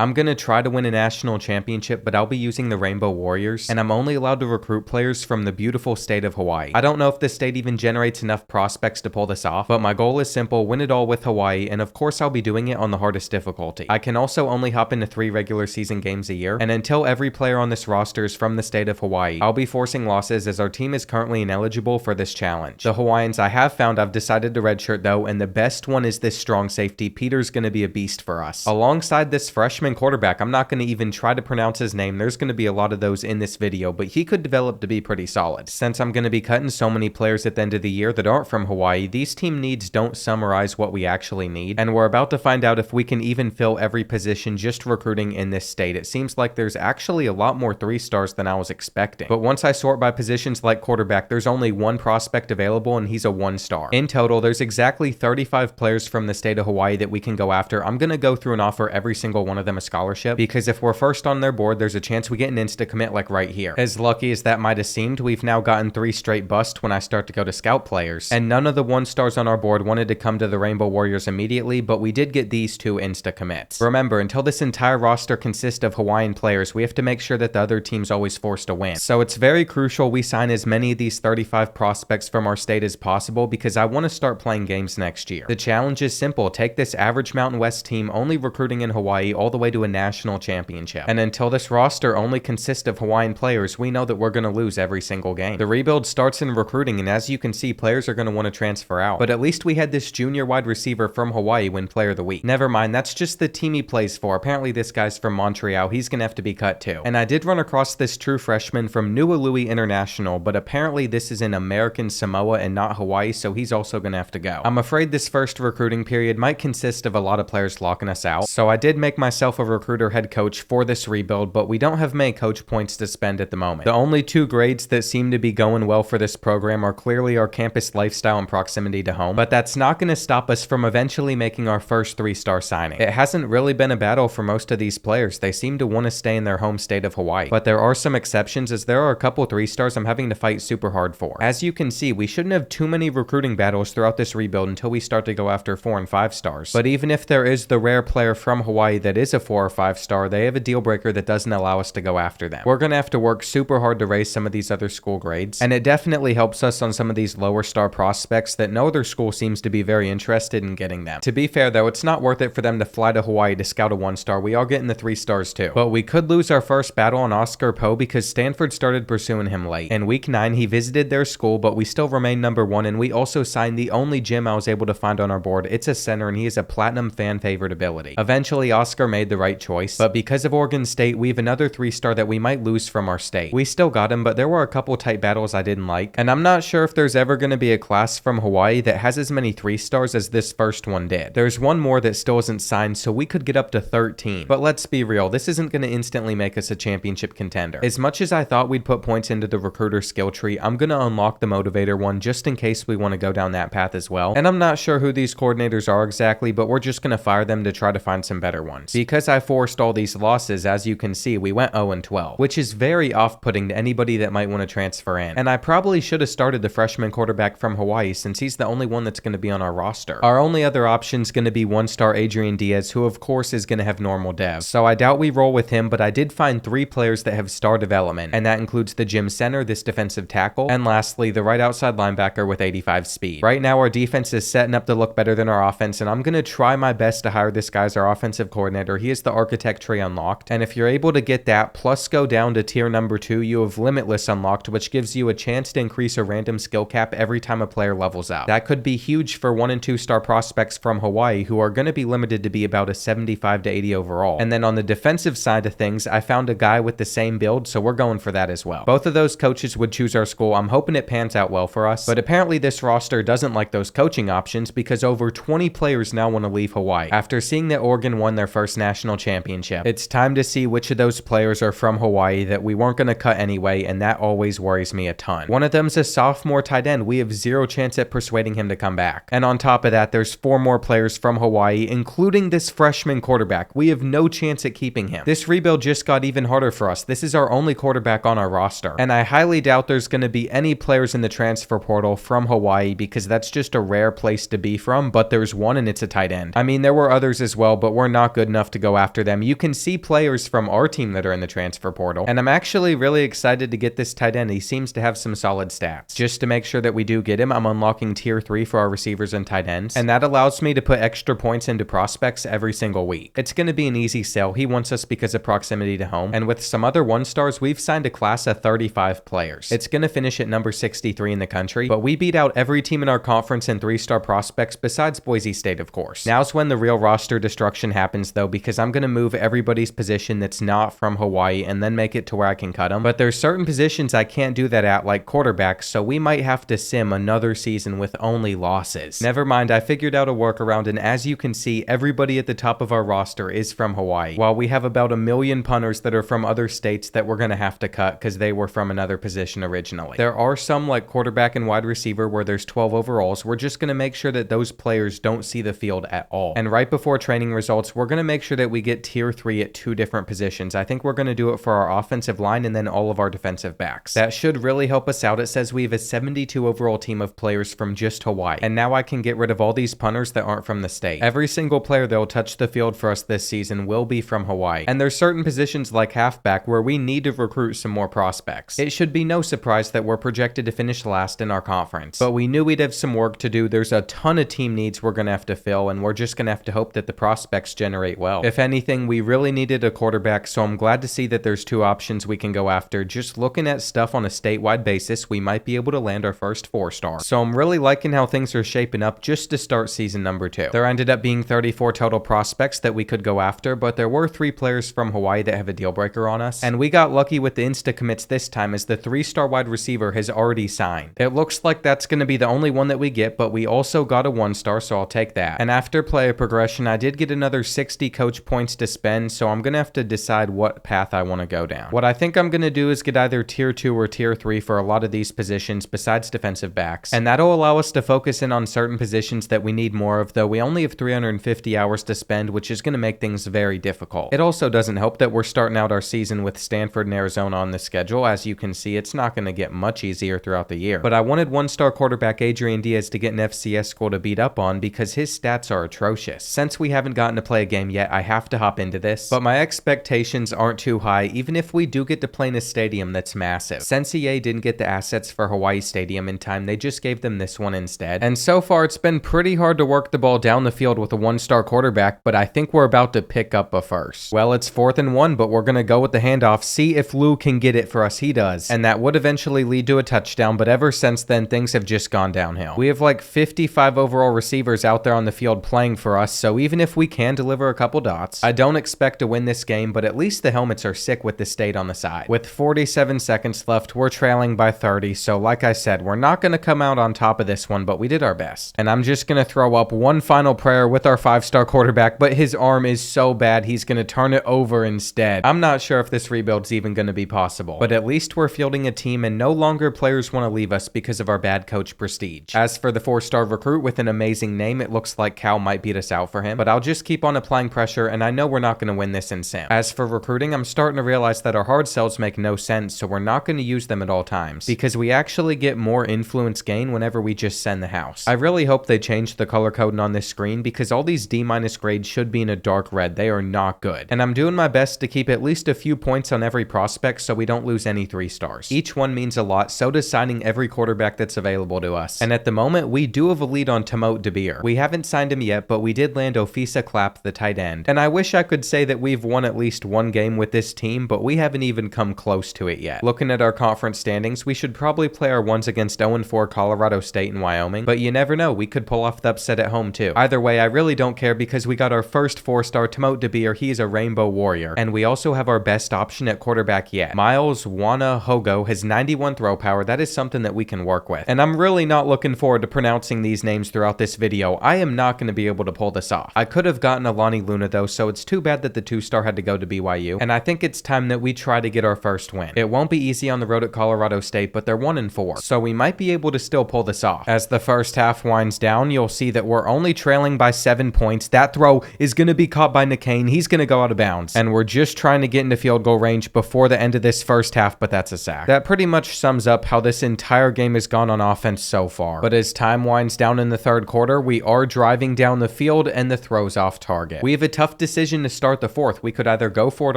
I'm gonna try to win a national championship, but I'll be using the Rainbow Warriors, and I'm only allowed to recruit players from the beautiful state of Hawaii. I don't know if this state even generates enough prospects to pull this off, but my goal is simple: win it all with Hawaii, and of course I'll be doing it on the hardest difficulty. I can also only hop into 3 regular season games a year, and until every player on this roster is from the state of Hawaii, I'll be forcing losses as our team is currently ineligible for this challenge. The Hawaiians I have found, I've decided to redshirt though, and the best one is this strong safety. Peter's gonna be a beast for us. Alongside this freshman quarterback, I'm not gonna even try to pronounce his name. There's gonna be a lot of those in this video, but he could develop to be pretty solid. Since I'm gonna be cutting so many players at the end of the year that aren't from Hawaii, these team needs don't summarize what we actually need, and we're about to find out if we can even fill every position just recruiting in this state. It seems like there's actually a lot more 3-stars than I was expecting, but once I sort by positions like quarterback, there's only one prospect available and he's a 1-star. In total, there's exactly 35 players from the state of Hawaii that we can go after. I'm gonna go through and offer every single one of them a scholarship, because if we're first on their board, there's a chance we get an insta commit like right here. As lucky as that might have seemed, we've now gotten 3 straight busts when I start to go to scout players, and none of the 1-stars on our board wanted to come to the Rainbow Warriors immediately, but we did get these 2 insta commits. Remember, until this entire roster consists of Hawaiian players, we have to make sure that the other team's always forced to win. So it's very crucial we sign as many of these 35 prospects from our state as possible, because I want to start playing games next year. The challenge is simple: take this average Mountain West team only recruiting in Hawaii all the way to a national championship. And until this roster only consists of Hawaiian players, we know that we're going to lose every single game. The rebuild starts in recruiting, and as you can see, players are going to want to transfer out. But at least we had this junior wide receiver from Hawaii win Player of the Week. Never mind, that's just the team he plays for. Apparently this guy's from Montreal. He's going to have to be cut too. And I did run across this true freshman from Nuu'alui International, but apparently this is in American Samoa and not Hawaii, so he's also going to have to go. I'm afraid this first recruiting period might consist of a lot of players locking us out, so I did make myself a recruiter head coach for this rebuild, but we don't have many coach points to spend at the moment. The only 2 grades that seem to be going well for this program are clearly our campus lifestyle and proximity to home, but that's not going to stop us from eventually making our first 3-star signing. It hasn't really been a battle for most of these players. They seem to want to stay in their home state of Hawaii, but there are some exceptions, as there are a couple 3-stars I'm having to fight super hard for. As you can see, we shouldn't have too many recruiting battles throughout this rebuild until we start to go after 4 and 5 stars. But even if there is the rare player from Hawaii that is a 4 or 5 star, they have a deal breaker that doesn't allow us to go after them. We're going to have to work super hard to raise some of these other school grades, and it definitely helps us on some of these lower star prospects that no other school seems to be very interested in getting them. To be fair though, it's not worth it for them to fly to Hawaii to scout a 1-star. We are getting the 3 stars too. But we could lose our first battle on Oscar Poe because Stanford started pursuing him late. In week 9, he visited their school, but we still remain number 1, and we also signed the only gym I was able to find on our board. It's a center, and he is a platinum fan favorite ability. Eventually, Oscar made the right choice, but because of Oregon State, we have another 3-star that we might lose from our state. We still got him, but there were a couple tight battles I didn't like, and I'm not sure if there's ever going to be a class from Hawaii that has as many 3-stars as this first one did. There's one more that still isn't signed, so we could get up to 13. But let's be real, this isn't going to instantly make us a championship contender. As much as I thought we'd put points into the recruiter skill tree, I'm going to unlock the motivator one just in case we want to go down that path as well. And I'm not sure who these coordinators are exactly, but we're just going to fire them to try to find some better ones. Because I forced all these losses, as you can see, we went 0-12, which is very off-putting to anybody that might want to transfer in. And I probably should have started the freshman quarterback from Hawaii, since he's the only one that's going to be on our roster. Our only other option is going to be 1-star Adrian Diaz, who of course is going to have normal dev. So I doubt we roll with him, but I did find 3 players that have star development, and that includes the gym center, this defensive tackle, and lastly, the right outside linebacker with 85 speed. Right now, our defense is setting up to look better than our offense, and I'm going to try my best to hire this guy as our offensive coordinator. He is the architect tree unlocked, and if you're able to get that, plus go down to tier number 2, you have limitless unlocked, which gives you a chance to increase a random skill cap every time a player levels up. That could be huge for 1 and 2 star prospects from Hawaii, who are going to be limited to be about a 75 to 80 overall. And then on the defensive side of things, I found a guy with the same build, so we're going for that as well. Both of those coaches would choose our school. I'm hoping it pans out well for us, but apparently this roster doesn't like those coaching options, because over 20 players now want to leave Hawaii after seeing that Oregon won their first national championship. It's time to see which of those players are from Hawaii that we weren't going to cut anyway, and that always worries me a ton. One of them's a sophomore tight end. We have zero chance at persuading him to come back. And on top of that, there's 4 more players from Hawaii, including this freshman quarterback. We have no chance at keeping him. This rebuild just got even harder for us. This is our only quarterback on our roster, and I highly doubt there's going to be any players in the transfer portal from Hawaii, because that's just a rare place to be from, but there's one and it's a tight end. I mean, there were others as well, but we're not good enough to go go after them. You can see players from our team that are in the transfer portal, and I'm actually really excited to get this tight end. He seems to have some solid stats. Just to make sure that we do get him, I'm unlocking tier 3 for our receivers and tight ends, and that allows me to put extra points into prospects every single week. It's going to be an easy sell. He wants us because of proximity to home, and with some other 1-stars, we've signed a class of 35 players. It's going to finish at number 63 in the country, but we beat out every team in our conference in 3-star prospects besides Boise State, of course. Now's when the real roster destruction happens though, because I'm going to move everybody's position that's not from Hawaii and then make it to where I can cut them. But there's certain positions I can't do that at, like quarterbacks, so we might have to sim another season with only losses. Never mind, I figured out a workaround, and as you can see, everybody at the top of our roster is from Hawaii, while we have about 1 million punters that are from other states that we're going to have to cut because they were from another position originally. There are some like quarterback and wide receiver where there's 12 overalls. We're just going to make sure that those players don't see the field at all. And right before training results, we're going to make sure that we get tier 3 at 2 different positions. I think we're going to do it for our offensive line and then all of our defensive backs. That should really help us out. It says we have a 72 overall team of players from just Hawaii, and now I can get rid of all these punters that aren't from the state. Every single player that will touch the field for us this season will be from Hawaii, and there's certain positions like halfback where we need to recruit some more prospects. It should be no surprise that we're projected to finish last in our conference, but we knew we'd have some work to do. There's a ton of team needs we're going to have to fill, and we're just going to have to hope that the prospects generate well. If anything, we really needed a quarterback, so I'm glad to see that there's 2 options we can go after. Just looking at stuff on a statewide basis, we might be able to land our first 4-star. So I'm really liking how things are shaping up just to start season number 2. There ended up being 34 total prospects that we could go after, but there were 3 players from Hawaii that have a deal breaker on us, and we got lucky with the insta commits this time as the 3-star wide receiver has already signed. It looks like that's going to be the only one that we get, but we also got a 1-star, so I'll take that. And after player progression, I did get another 60 coach points to spend, so I'm going to have to decide what path I want to go down. What I think I'm going to do is get either tier 2 or tier 3 for a lot of these positions besides defensive backs, and that'll allow us to focus in on certain positions that we need more of, though we only have 350 hours to spend, which is going to make things very difficult. It also doesn't help that we're starting out our season with Stanford and Arizona on the schedule. As you can see, it's not going to get much easier throughout the year, but I wanted 1-star quarterback Adrian Diaz to get an FCS school to beat up on because his stats are atrocious. Since we haven't gotten to play a game yet, I have to hop into this, but my expectations aren't too high, even if we do get to play in a stadium that's massive. Since EA didn't get the assets for Hawaii Stadium in time, they just gave them this one instead, and so far it's been pretty hard to work the ball down the field with a 1-star quarterback, but I think we're about to pick up a first. Well, it's 4th and 1, but we're going to go with the handoff, see if Lou can get it for us. He does, and that would eventually lead to a touchdown, but ever since then, things have just gone downhill. We have like 55 overall receivers out there on the field playing for us, so even if we can deliver a couple dots, I don't expect to win this game, but at least the helmets are sick with the state on the side. With 47 seconds left, we're trailing by 30, so like I said, we're not going to come out on top of this one, but we did our best. And I'm just going to throw up one final prayer with our 5-star quarterback, but his arm is so bad, he's going to turn it over instead. I'm not sure if this rebuild's even going to be possible, but at least we're fielding a team and no longer players want to leave us because of our bad coach prestige. As for the 4-star recruit with an amazing name, it looks like Cal might beat us out for him, but I'll just keep on applying pressure, and I know we're not going to win this in sim. As for recruiting, I'm starting to realize that our hard sells make no sense, so we're not going to use them at all times, because we actually get more influence gain whenever we just send the house. I really hope they change the color coding on this screen, because all these D- grades should be in a dark red. They are not good, and I'm doing my best to keep at least a few points on every prospect so we don't lose any 3-stars. Each one means a lot, so does signing every quarterback that's available to us, and at the moment, we do have a lead on Timot DeBeer. We haven't signed him yet, but we did land Ofisa Clapp, the tight end, and I wish I could say that we've won at least one game with this team, but we haven't even come close to it yet. Looking at our conference standings, we should probably play our ones against 0-4 Colorado State and Wyoming, but you never know, we could pull off the upset at home too. Either way, I really don't care because we got our first 4-star Timot DeBeer. He is a rainbow warrior, and we also have our best option at quarterback yet. Miles Wanahogo has 91 throw power. That is something that we can work with, and I'm really not looking forward to pronouncing these names throughout this video. I am not going to be able to pull this off. I could have gotten Alani Luna though, so it's too bad that the 2-star had to go to BYU, and I think it's time that we try to get our first win. It won't be easy on the road at Colorado State, but they're 1-4, so we might be able to still pull this off. As the first half winds down, you'll see that we're only trailing by 7 points. That throw is going to be caught by Nickane. He's going to go out of bounds, and we're just trying to get into field goal range before the end of this first half, but that's a sack. That pretty much sums up how this entire game has gone on offense so far, but as time winds down in the third quarter, we are driving down the field and the throw's off target. We have a tough tough decision to start the fourth. We could either go for it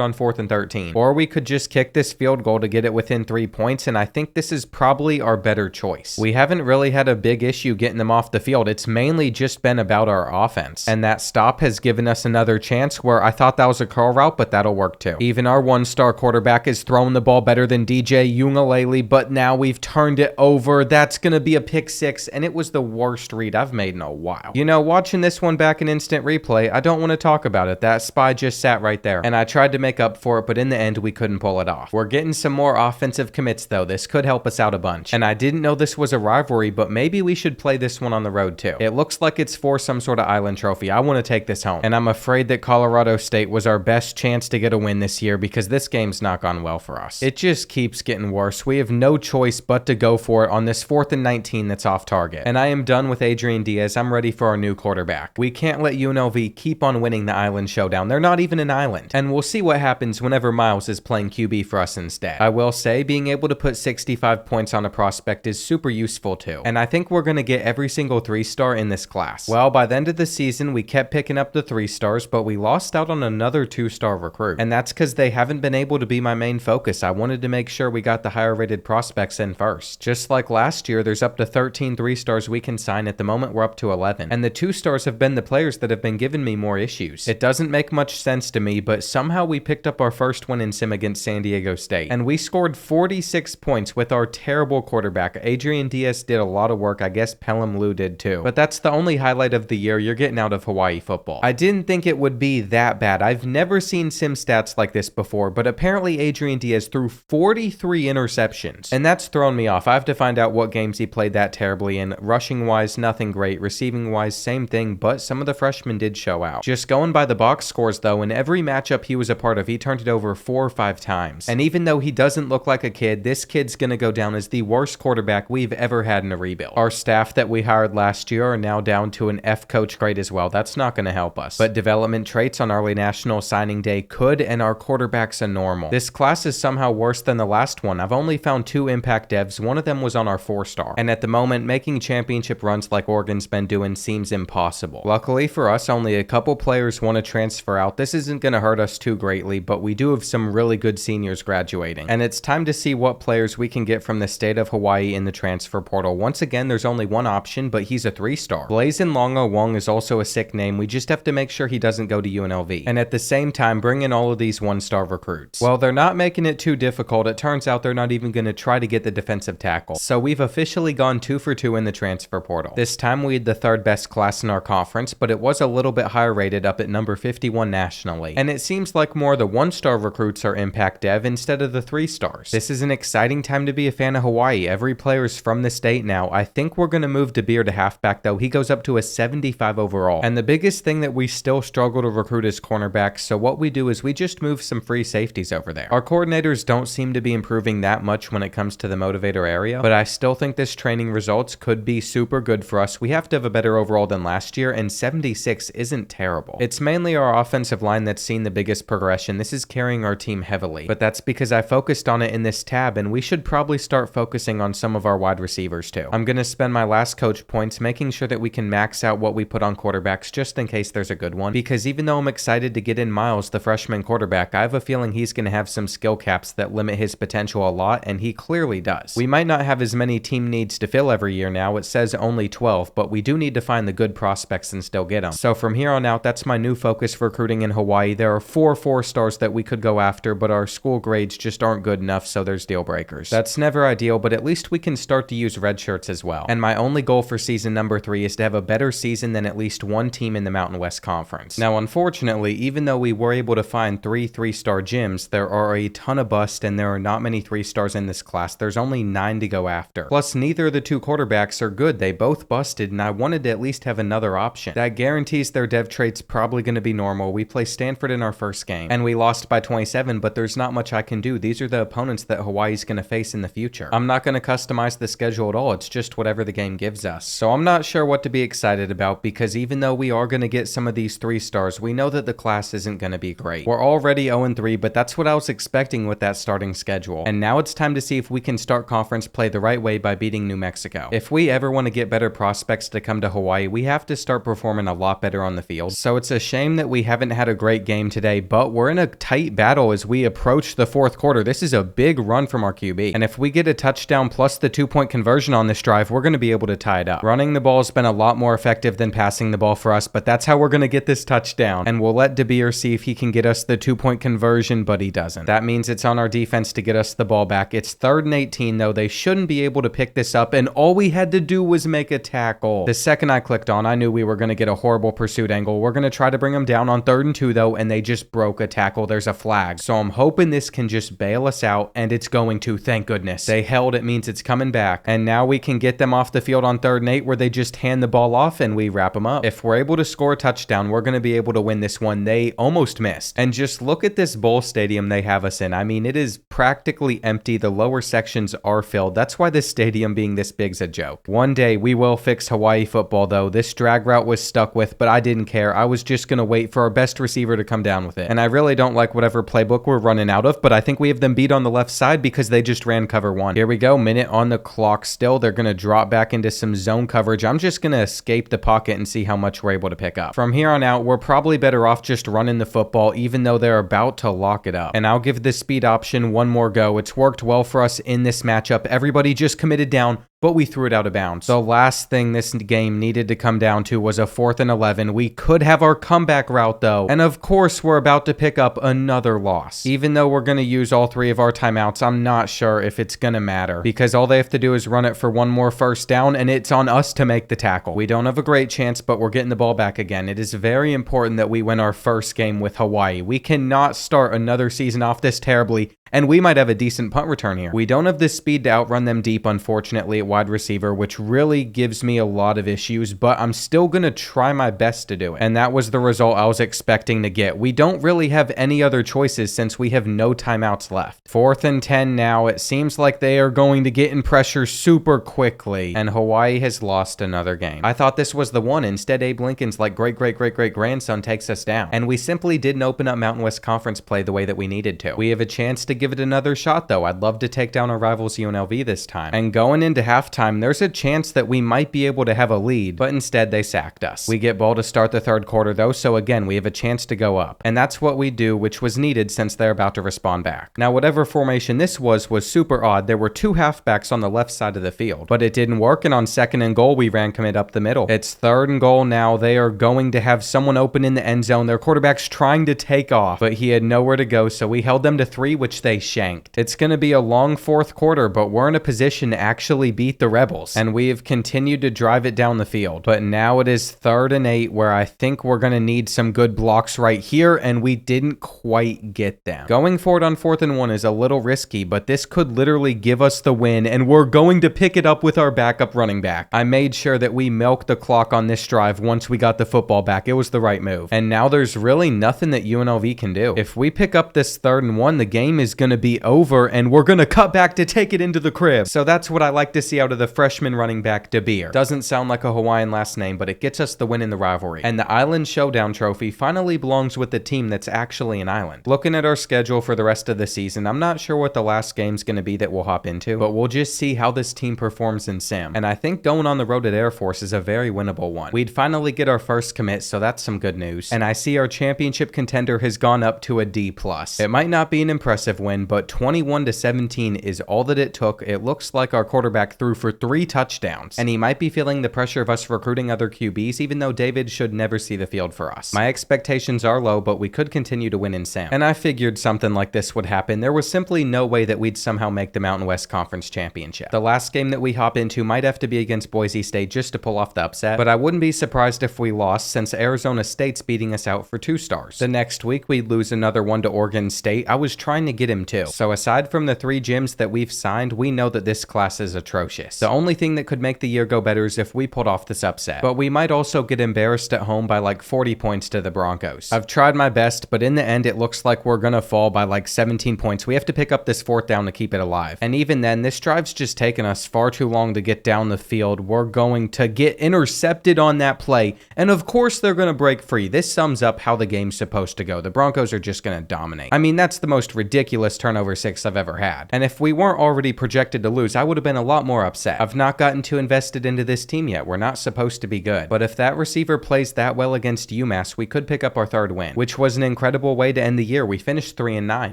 on 4th and 13, or we could just kick this field goal to get it within 3 points, and I think this is probably our better choice. We haven't really had a big issue getting them off the field. It's mainly just been about our offense, and that stop has given us another chance where I thought that was a curl route, but that'll work too. Even our one-star quarterback is throwing the ball better than DJ Uiagalelei, but now we've turned it over. That's gonna be a pick 6, and it was the worst read I've made in a while. You know, watching this one back in instant replay, I don't want to talk about it. That spy just sat right there, and I tried to make up for it, but in the end, we couldn't pull it off. We're getting some more offensive commits though. This could help us out a bunch, and I didn't know this was a rivalry, but maybe we should play this one on the road too. It looks like it's for some sort of island trophy. I want to take this home, and I'm afraid that Colorado State was our best chance to get a win this year because this game's not gone well for us. It just keeps getting worse. We have no choice but to go for it on this 4th and 19 that's off target, and I am done with Adrian Diaz. I'm ready for our new quarterback. We can't let UNLV keep on winning the island showdown. They're not even an island, and we'll see what happens whenever Miles is playing QB for us instead. I will say being able to put 65 points on a prospect is super useful too, and I think we're going to get every single 3-star in this class. Well, by the end of the season, we kept picking up the 3-stars, but we lost out on another 2-star recruit, and that's because they haven't been able to be my main focus. I wanted to make sure we got the higher rated prospects in first. Just like last year, there's up to 13 3-stars we can sign. At the moment, we're up to 11, and the 2-stars have been the players that have been giving me more issues. It doesn't make much sense to me, but somehow we picked up our first win in sim against San Diego State, and we scored 46 points with our terrible quarterback. Adrian Diaz did a lot of work. I guess Pelham Lou did too, but that's the only highlight of the year you're getting out of Hawaii football. I didn't think it would be that bad. I've never seen sim stats like this before, but apparently Adrian Diaz threw 43 interceptions, and that's thrown me off. I have to find out what games he played that terribly in. Rushing wise, nothing great. Receiving wise, same thing, but some of the freshmen did show out. Just going by the box scores though, in every matchup he was a part of, he turned it over 4 or 5 times. And even though he doesn't look like a kid, this kid's gonna go down as the worst quarterback we've ever had in a rebuild. Our staff that we hired last year are now down to an F coach grade as well. That's not gonna help us. But development traits on early national signing day could, and our quarterback's a normal. This class is somehow worse than the last one. I've only found 2 impact devs. One of them was on our 4-star. And at the moment, making championship runs like Oregon's been doing seems impossible. Luckily for us, only a couple players want to transfer out. This isn't going to hurt us too greatly, but we do have some really good seniors graduating. And it's time to see what players we can get from the state of Hawaii in the transfer portal. Once again, there's only one option, but he's a 3-star. Blazin Longo Wong is also a sick name. We just have to make sure he doesn't go to UNLV. And at the same time, bring in all of these 1-star recruits. Well, they're not making it too difficult. It turns out they're not even going to try to get the defensive tackle. So we've officially gone 2 for 2 in the transfer portal. This time we had the 3rd best class in our conference, but it was a little bit higher rated, up at number 51 nationally. And it seems like more of the 1-star recruits are impact dev instead of the 3-stars. This is an exciting time to be a fan of Hawaii. Every player is from the state now. I think we're going to move DeBeer to halfback though. He goes up to a 75 overall. And the biggest thing that we still struggle to recruit is cornerbacks, so what we do is we just move some free safeties over there. Our coordinators don't seem to be improving that much when it comes to the motivator area, but I still think this training results could be super good for us. We have to have a better overall than last year, and 76 isn't terrible. It's mainly our offensive line that's seen the biggest progression. This is carrying our team heavily, but that's because I focused on it in this tab, and we should probably start focusing on some of our wide receivers too. I'm going to spend my last coach points making sure that we can max out what we put on quarterbacks just in case there's a good one, because even though I'm excited to get in Miles, the freshman quarterback, I have a feeling he's going to have some skill caps that limit his potential a lot, and he clearly does. We might not have as many team needs to fill every year now. It says only 12, but we do need to find the good prospects and still get them. So from here on out, that's my new focus for recruiting in Hawaii. There are 4 4-stars that we could go after, but our school grades just aren't good enough, so there's deal breakers. That's never ideal, but at least we can start to use red shirts as well. And my only goal for season number 3 is to have a better season than at least one team in the Mountain West Conference. Now, unfortunately, even though we were able to find 3 3-star gyms, there are a ton of busts, and there are not many 3-stars in this class. There's only 9 to go after. Plus, neither of the 2 quarterbacks are good. They both busted, and I wanted to at least have another option. That guarantees their dev trait's probably going to be normal. We play Stanford in our first game, and we lost by 27, but there's not much I can do. These are the opponents that Hawaii's going to face in the future. I'm not going to customize the schedule at all. It's just whatever the game gives us. So I'm not sure what to be excited about, because even though we are going to get some of these 3-stars, we know that the class isn't going to be great. We're already 0-3, but that's what I was expecting with that starting schedule. And now it's time to see if we can start conference play the right way by beating New Mexico. If we ever want to get better prospects to come to Hawaii, we have to start performing a lot better on the field. So it's a shame shame that we haven't had a great game today, but we're in a tight battle as we approach the fourth quarter. This is a big run from our QB, and if we get a touchdown plus the 2-point conversion on this drive, we're going to be able to tie it up. Running the ball has been a lot more effective than passing the ball for us, but that's how we're going to get this touchdown, and we'll let DeBeer see if he can get us the 2-point conversion, but he doesn't. That means it's on our defense to get us the ball back. It's 3rd and 18, though. They shouldn't be able to pick this up, and all we had to do was make a tackle. The second I clicked on, I knew we were going to get a horrible pursuit angle. We're going to try to bring them down on 3rd and 2, though, and they just broke a tackle. There's a flag. So I'm hoping this can just bail us out, and it's going to, thank goodness. They held, it means it's coming back, and now we can get them off the field on 3rd and 8 where they just hand the ball off and we wrap them up. If we're able to score a touchdown, we're going to be able to win this one. They almost missed. And just look at this bowl stadium they have us in. I mean, it is practically empty. The lower sections are filled. That's why this stadium being this big is a joke. One day we will fix Hawaii football, though. This drag route was stuck with, but I didn't care. I was just going to wait for our best receiver to come down with it. And I really don't like whatever playbook we're running out of, but I think we have them beat on the left side because they just ran cover 1. Here we go. Minute on the clock still. They're going to drop back into some zone coverage. I'm just going to escape the pocket and see how much we're able to pick up. From here on out, we're probably better off just running the football, even though they're about to lock it up. And I'll give the speed option one more go. It's worked well for us in this matchup. Everybody just committed down, but we threw it out of bounds. The last thing this game needed to come down to was a 4th and 11. We could have our comeback route, though. And of course, we're about to pick up another loss. Even though we're going to use all 3 of our timeouts, I'm not sure if it's going to matter, because all they have to do is run it for one more first down, and it's on us to make the tackle. We don't have a great chance, but we're getting the ball back again. It is very important that we win our first game with Hawaii. We cannot start another season off this terribly, and we might have a decent punt return here. We don't have the speed to outrun them deep, unfortunately, at wide receiver, which really gives me a lot of issues, but I'm still going to try my best to do it. And that was the result I was expecting to get. We don't really have any other choices since we have no timeouts left. 4th and 10 now. It seems like they are going to get in pressure super quickly, and Hawaii has lost another game. I thought this was the one. Instead, Abe Lincoln's like great-great-great-great-grandson takes us down, and we simply didn't open up Mountain West Conference play the way that we needed to. We have a chance to give it another shot, though. I'd love to take down our rivals UNLV this time. And going into halftime, there's a chance that we might be able to have a lead, but instead they sacked us. We get ball to start the 3rd quarter, though, so again, we have a chance to go up. And that's what we do, which was needed since they're about to respond back. Now, whatever formation this was super odd. There were 2 halfbacks on the left side of the field, but it didn't work, and on 2nd and goal, we ran commit up the middle. It's 3rd and goal now. They are going to have someone open in the end zone. Their quarterback's trying to take off, but he had nowhere to go, so we held them to 3, which they shanked. It's going to be a long 4th quarter, but we're in a position to actually beat the Rebels, and we have continued to drive it down the field. But now it is 3rd and 8, where I think we're going to need some good blocks right here, and we didn't quite get them. Going forward on 4th and 1 is a little risky, but this could literally give us the win, and we're going to pick it up with our backup running back. I made sure that we milked the clock on this drive once we got the football back. It was the right move. And now there's really nothing that UNLV can do. If we pick up this 3rd and 1, the game is going to be over, and we're going to cut back to take it into the crib. So that's what I like to see out of the freshman running back, DeBeer. Doesn't sound like a Hawaiian last name, but it gets us the win in the rivalry. And the Island Showdown trophy finally belongs with the team that's actually an island. Looking at our schedule for the rest of the season, I'm not sure what the last game's going to be that we'll hop into, but we'll just see how this team performs in Sim. And I think going on the road at Air Force is a very winnable one. We'd finally get our first commit, so that's some good news. And I see our championship contender has gone up to a D+. It might not be an impressive win, but 21-17 is all that it took. It looks like our quarterback threw for 3 touchdowns, and he might be feeling the pressure of us recruiting other QBs, even though David should never see the field for us. My expectations are low, but we could continue to win in Sam. And I figured something like this would happen. There was simply no way that we'd somehow make the Mountain West Conference Championship. The last game that we hop into might have to be against Boise State just to pull off the upset, but I wouldn't be surprised if we lost since Arizona State's beating us out for 2 stars. The next week, we'd lose another one to Oregon State. I was trying to get him too. So aside from the 3 gyms that we've signed, we know that this class is atrocious. The only thing that could make the year go better is if we pulled off this upset. But we might also get embarrassed at home by like 40 points to the Broncos. I've tried my best, but in the end, it looks like we're gonna fall by like 17 points. We have to pick up this 4th down to keep it alive. And even then, this drive's just taken us far too long to get down the field. We're going to get intercepted on that play. And of course, they're gonna break free. This sums up how the game's supposed to go. The Broncos are just gonna dominate. I mean, that's the most ridiculous fewest turnover 6 I've ever had. And if we weren't already projected to lose, I would have been a lot more upset. I've not gotten too invested into this team yet. We're not supposed to be good. But if that receiver plays that well against UMass, we could pick up our 3rd win, which was an incredible way to end the year. We finished 3-9.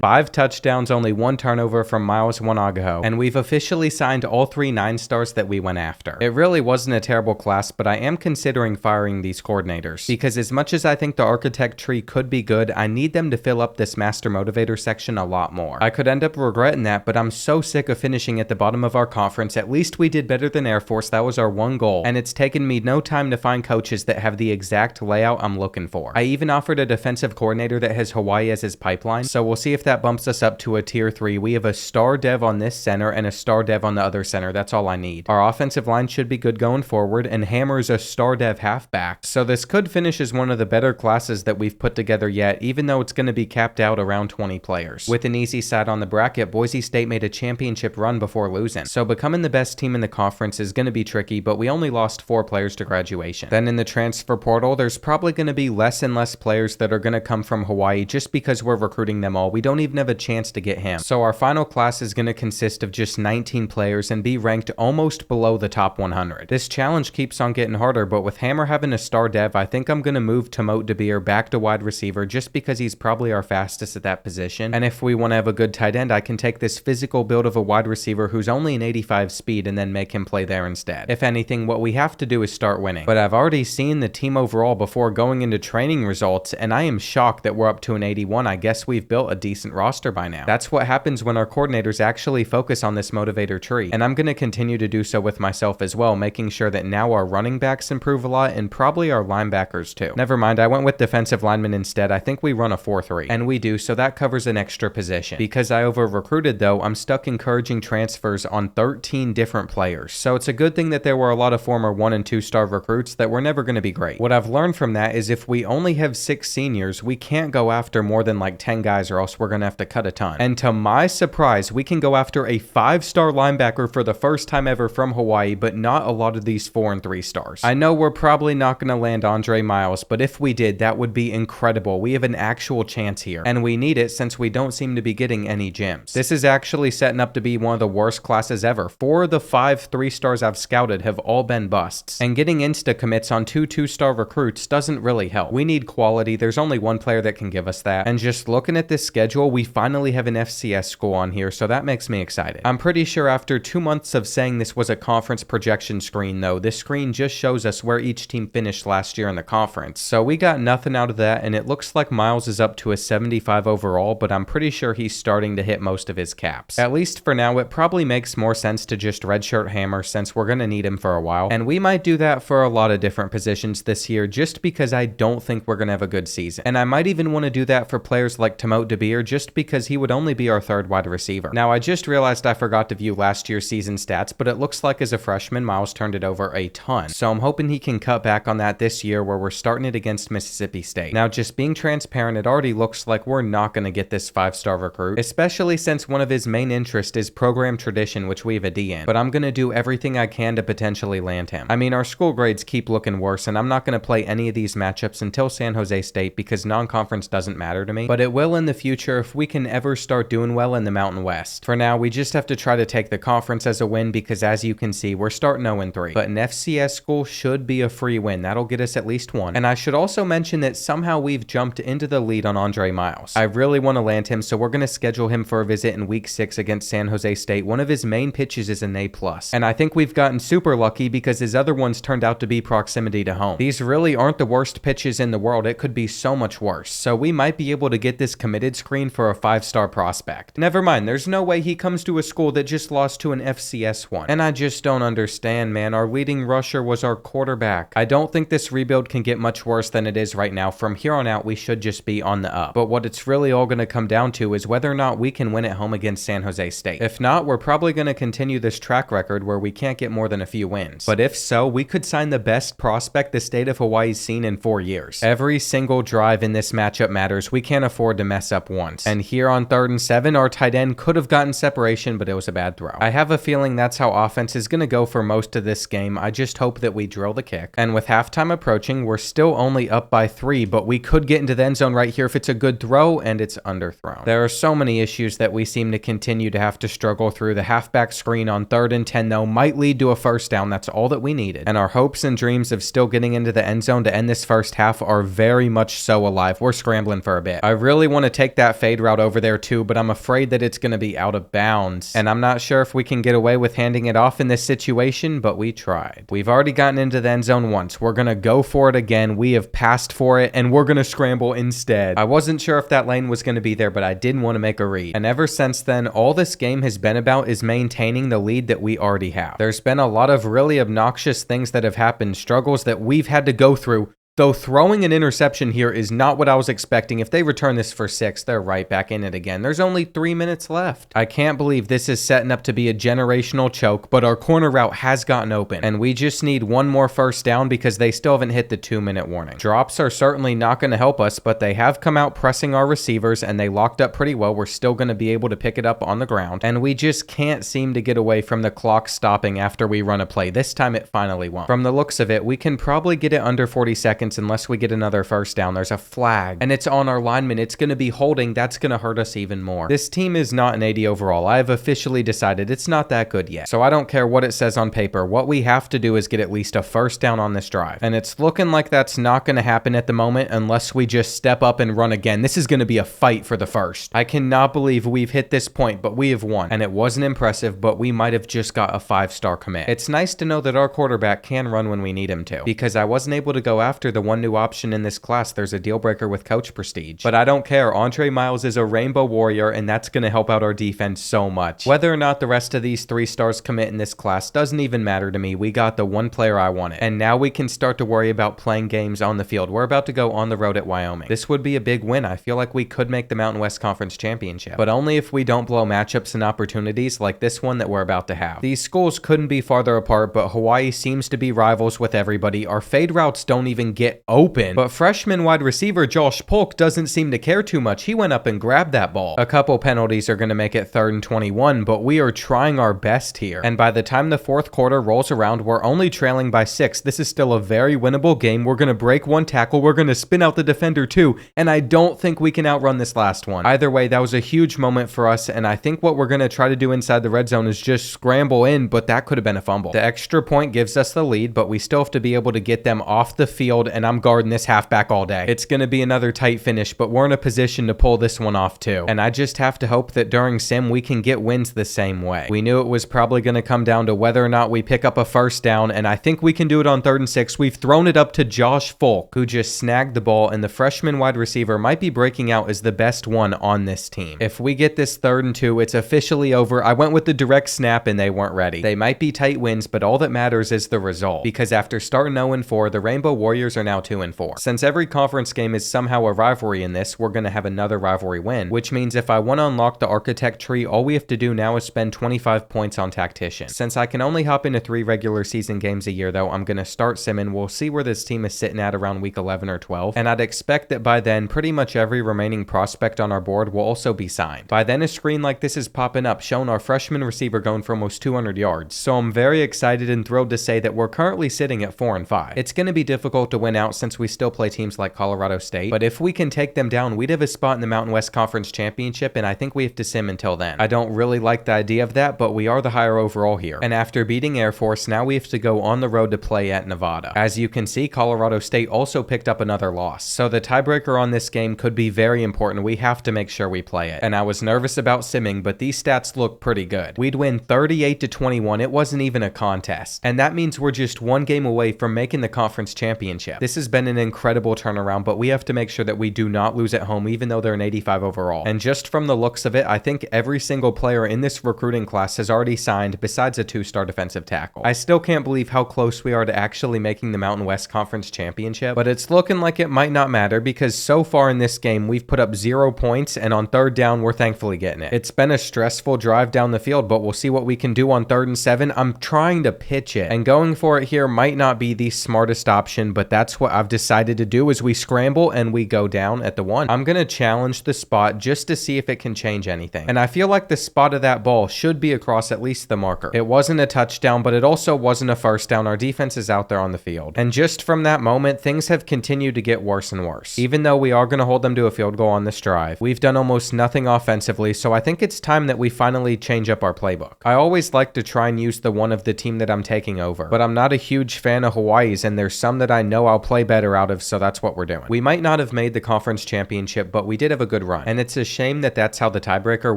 5 touchdowns, only 1 turnover from Miles Wanagaho, and we've officially signed all 3 9-stars that we went after. It really wasn't a terrible class, but I am considering firing these coordinators, because as much as I think the architect tree could be good, I need them to fill up this master motivator section a lot more. I could end up regretting that, but I'm so sick of finishing at the bottom of our conference. At least we did better than Air Force. That was our one goal, and it's taken me no time to find coaches that have the exact layout I'm looking for. I even offered a defensive coordinator that has Hawaii as his pipeline, so we'll see if that bumps us up to a tier 3. We have a star dev on this center and a star dev on the other center. That's all I need. Our offensive line should be good going forward, and Hammer's a star dev halfback, so this could finish as one of the better classes that we've put together yet, even though it's going to be capped out around 20 players. With an easy side on the bracket, Boise State made a championship run before losing, so becoming the best team in the conference is going to be tricky, but we only lost 4 players to graduation. Then in the transfer portal, there's probably going to be less and less players that are going to come from Hawaii just because we're recruiting them all. We don't even have a chance to get him. So our final class is going to consist of just 19 players and be ranked almost below the top 100. This challenge keeps on getting harder, but with Hammer having a star dev, I think I'm going to move Tomote DeBeer back to wide receiver just because he's probably our fastest at that position. And if we want to have a good tight end, I can take this physical build of a wide receiver who's only an 85 speed and then make him play there instead. If anything, what we have to do is start winning. But I've already seen the team overall before going into training results, and I am shocked that we're up to an 81. I guess we've built a decent roster by now. That's what happens when our coordinators actually focus on this motivator tree, and I'm going to continue to do so with myself as well, making sure that now our running backs improve a lot and probably our linebackers too. Never mind, I went with defensive linemen instead. I think we run a 4-3, and we do, so that covers an extra position. Because I over-recruited though, I'm stuck encouraging transfers on 13 different players, so it's a good thing that there were a lot of former 1- and 2-star recruits that were never going to be great. What I've learned from that is if we only have 6 seniors, we can't go after more than like 10 guys or else we're going to have to cut a ton. And to my surprise, we can go after a 5-star linebacker for the first time ever from Hawaii, but not a lot of these 4- and 3-stars. I know we're probably not going to land Andre Miles, but if we did, that would be incredible. We have an actual chance here, and we need it since we don't seem to be getting any gems. This is actually setting up to be one of the worst classes ever. 4 of the 5 3-stars I've scouted have all been busts, and getting insta commits on 2 2-star recruits doesn't really help. We need quality. There's only one player that can give us that, and just looking at this schedule, we finally have an FCS school on here, so that makes me excited. I'm pretty sure after 2 months of saying this was a conference projection screen though, this screen just shows us where each team finished last year in the conference, so we got nothing out of that, and it looks like Miles is up to a 75 overall, but I'm pretty sure he's starting to hit most of his caps. At least for now, it probably makes more sense to just redshirt Hammer since we're going to need him for a while, and we might do that for a lot of different positions this year just because I don't think we're going to have a good season. And I might even want to do that for players like Tomote DeBeer just because he would only be our 3rd wide receiver. Now, I just realized I forgot to view last year's season stats, but it looks like as a freshman, Miles turned it over a ton, so I'm hoping he can cut back on that this year where we're starting it against Mississippi State. Now, just being transparent, it already looks like we're not going to get this 5-star recruit, especially since one of his main interests is program tradition, which we have a D in, but I'm going to do everything I can to potentially land him. I mean, our school grades keep looking worse, and I'm not going to play any of these matchups until San Jose State because non-conference doesn't matter to me, but it will in the future if we can ever start doing well in the Mountain West. For now, we just have to try to take the conference as a win because as you can see, we're starting 0-3, but an FCS school should be a free win. That'll get us at least one. And I should also mention that somehow we've jumped into the lead on Andre Miles. I really want to land him, so we're going to schedule him for a visit in week 6 against San Jose State. One of his main pitches is an A+, and I think we've gotten super lucky because his other ones turned out to be proximity to home. These really aren't the worst pitches in the world. It could be so much worse, so we might be able to get this committed screen for a 5-star prospect. Never mind, there's no way he comes to a school that just lost to an FCS one, and I just don't understand, man. Our leading rusher was our quarterback. I don't think this rebuild can get much worse than it is right now. From here on out, we should just be on the up, but what it's really all going to come down to is whether or not we can win at home against San Jose State. If not, we're probably going to continue this track record where we can't get more than a few wins, but if so, we could sign the best prospect the state of Hawaii's seen in 4 years. Every single drive in this matchup matters. We can't afford to mess up once, and here on 3rd and 7, our tight end could have gotten separation, but it was a bad throw. I have a feeling that's how offense is going to go for most of this game. I just hope that we drill the kick, and with halftime approaching, we're still only up by 3, but we could get into the end zone right here if it's a good throw, and it's underthrown. There are so many issues that we seem to continue to have to struggle through. The halfback screen on 3rd and 10 though might lead to a first down. That's all that we needed. And our hopes and dreams of still getting into the end zone to end this first half are very much so alive. We're scrambling for a bit. I really want to take that fade route over there too, but I'm afraid that it's going to be out of bounds. And I'm not sure if we can get away with handing it off in this situation, but we tried. We've already gotten into the end zone once. We're going to go for it again. We have passed for it, and we're going to scramble instead. I wasn't sure if that lane was going to be there, but I didn't want to make a read. And ever since then, all this game has been about is maintaining the lead that we already have. There's been a lot of really obnoxious things that have happened, struggles that we've had to go through. Though throwing an interception here is not what I was expecting. If they return this for 6, they're right back in it again. There's only 3 minutes left. I can't believe this is setting up to be a generational choke, but our corner route has gotten open, and we just need one more first down because they still haven't hit the 2-minute warning. Drops are certainly not going to help us, but they have come out pressing our receivers, and they locked up pretty well. We're still going to be able to pick it up on the ground, and we just can't seem to get away from the clock stopping after we run a play. This time it finally won't. From the looks of it, we can probably get it under 40 seconds unless we get another first down. There's a flag, and it's on our lineman. It's going to be holding. That's going to hurt us even more. This team is not an 80 overall. I have officially decided it's not that good yet. So I don't care what it says on paper. What we have to do is get at least a first down on this drive. And it's looking like that's not going to happen at the moment unless we just step up and run again. This is going to be a fight for the first. I cannot believe we've hit this point, but we have won. And it wasn't impressive, but we might have just got a 5-star commit. It's nice to know that our quarterback can run when we need him to, because I wasn't able to go after the one new option in this class. There's a deal breaker with coach prestige, but I don't care. Andre Miles is a rainbow warrior, and that's going to help out our defense so much. Whether or not the rest of these 3 stars commit in this class doesn't even matter to me. We got the one player I wanted, and now we can start to worry about playing games on the field. We're about to go on the road at Wyoming. This would be a big win. I feel like we could make the Mountain West Conference Championship, but only if we don't blow matchups and opportunities like this one that we're about to have. These schools couldn't be farther apart, but Hawaii seems to be rivals with everybody. Our fade routes don't even get open, but freshman wide receiver Josh Polk doesn't seem to care too much. He went up and grabbed that ball. A couple penalties are going to make it 3rd and 21, but we are trying our best here. And by the time the 4th quarter rolls around, we're only trailing by 6. This is still a very winnable game. We're going to break one tackle. We're going to spin out the defender too, and I don't think we can outrun this last one. Either way, that was a huge moment for us, and I think what we're going to try to do inside the red zone is just scramble in, but that could have been a fumble. The extra point gives us the lead, but we still have to be able to get them off the field, and I'm guarding this halfback all day. It's going to be another tight finish, but we're in a position to pull this one off too. And I just have to hope that during sim we can get wins the same way. We knew it was probably going to come down to whether or not we pick up a first down, and I think we can do it on 3rd and 6. We've thrown it up to Josh Folk, who just snagged the ball, and the freshman wide receiver might be breaking out as the best one on this team. If we get this 3rd and 2, it's officially over. I went with the direct snap and they weren't ready. They might be tight wins, but all that matters is the result, because after starting 0-4, the Rainbow Warriors are now 2-4. Since every conference game is somehow a rivalry in this, we're going to have another rivalry win, which means if I want to unlock the architect tree, all we have to do now is spend 25 points on tactician. Since I can only hop into 3 regular season games a year though, I'm going to start simming. We'll see where this team is sitting at around week 11 or 12, and I'd expect that by then pretty much every remaining prospect on our board will also be signed. By then a screen like this is popping up showing our freshman receiver going for almost 200 yards, so I'm very excited and thrilled to say that we're currently sitting at 4-5. It's going to be difficult to win out since we still play teams like Colorado State, but if we can take them down, we'd have a spot in the Mountain West Conference Championship, and I think we have to sim until then. I don't really like the idea of that, but we are the higher overall here. And after beating Air Force, now we have to go on the road to play at Nevada. As you can see, Colorado State also picked up another loss, so the tiebreaker on this game could be very important. We have to make sure we play it. And I was nervous about simming, but these stats look pretty good. We'd win 38-21. It wasn't even a contest. And that means we're just one game away from making the conference championship. This has been an incredible turnaround, but we have to make sure that we do not lose at home, even though they're an 85 overall. And just from the looks of it, I think every single player in this recruiting class has already signed, besides a 2-star defensive tackle. I still can't believe how close we are to actually making the Mountain West Conference Championship, but it's looking like it might not matter, because so far in this game, we've put up 0 points, and on 3rd down, we're thankfully getting it. It's been a stressful drive down the field, but we'll see what we can do on 3rd and 7. I'm trying to pitch it, and going for it here might not be the smartest option, but that's that's what I've decided to do is we scramble and we go down at the 1. I'm going to challenge the spot just to see if it can change anything. And I feel like the spot of that ball should be across at least the marker. It wasn't a touchdown, but it also wasn't a first down. Our defense is out there on the field. And just from that moment, things have continued to get worse and worse. Even though we are going to hold them to a field goal on this drive, we've done almost nothing offensively, so I think it's time that we finally change up our playbook. I always like to try and use the one of the team that I'm taking over, but I'm not a huge fan of Hawaii's, and there's some that I know I'll play better out of, so that's what we're doing. We might not have made the conference championship, but we did have a good run, and it's a shame that that's how the tiebreaker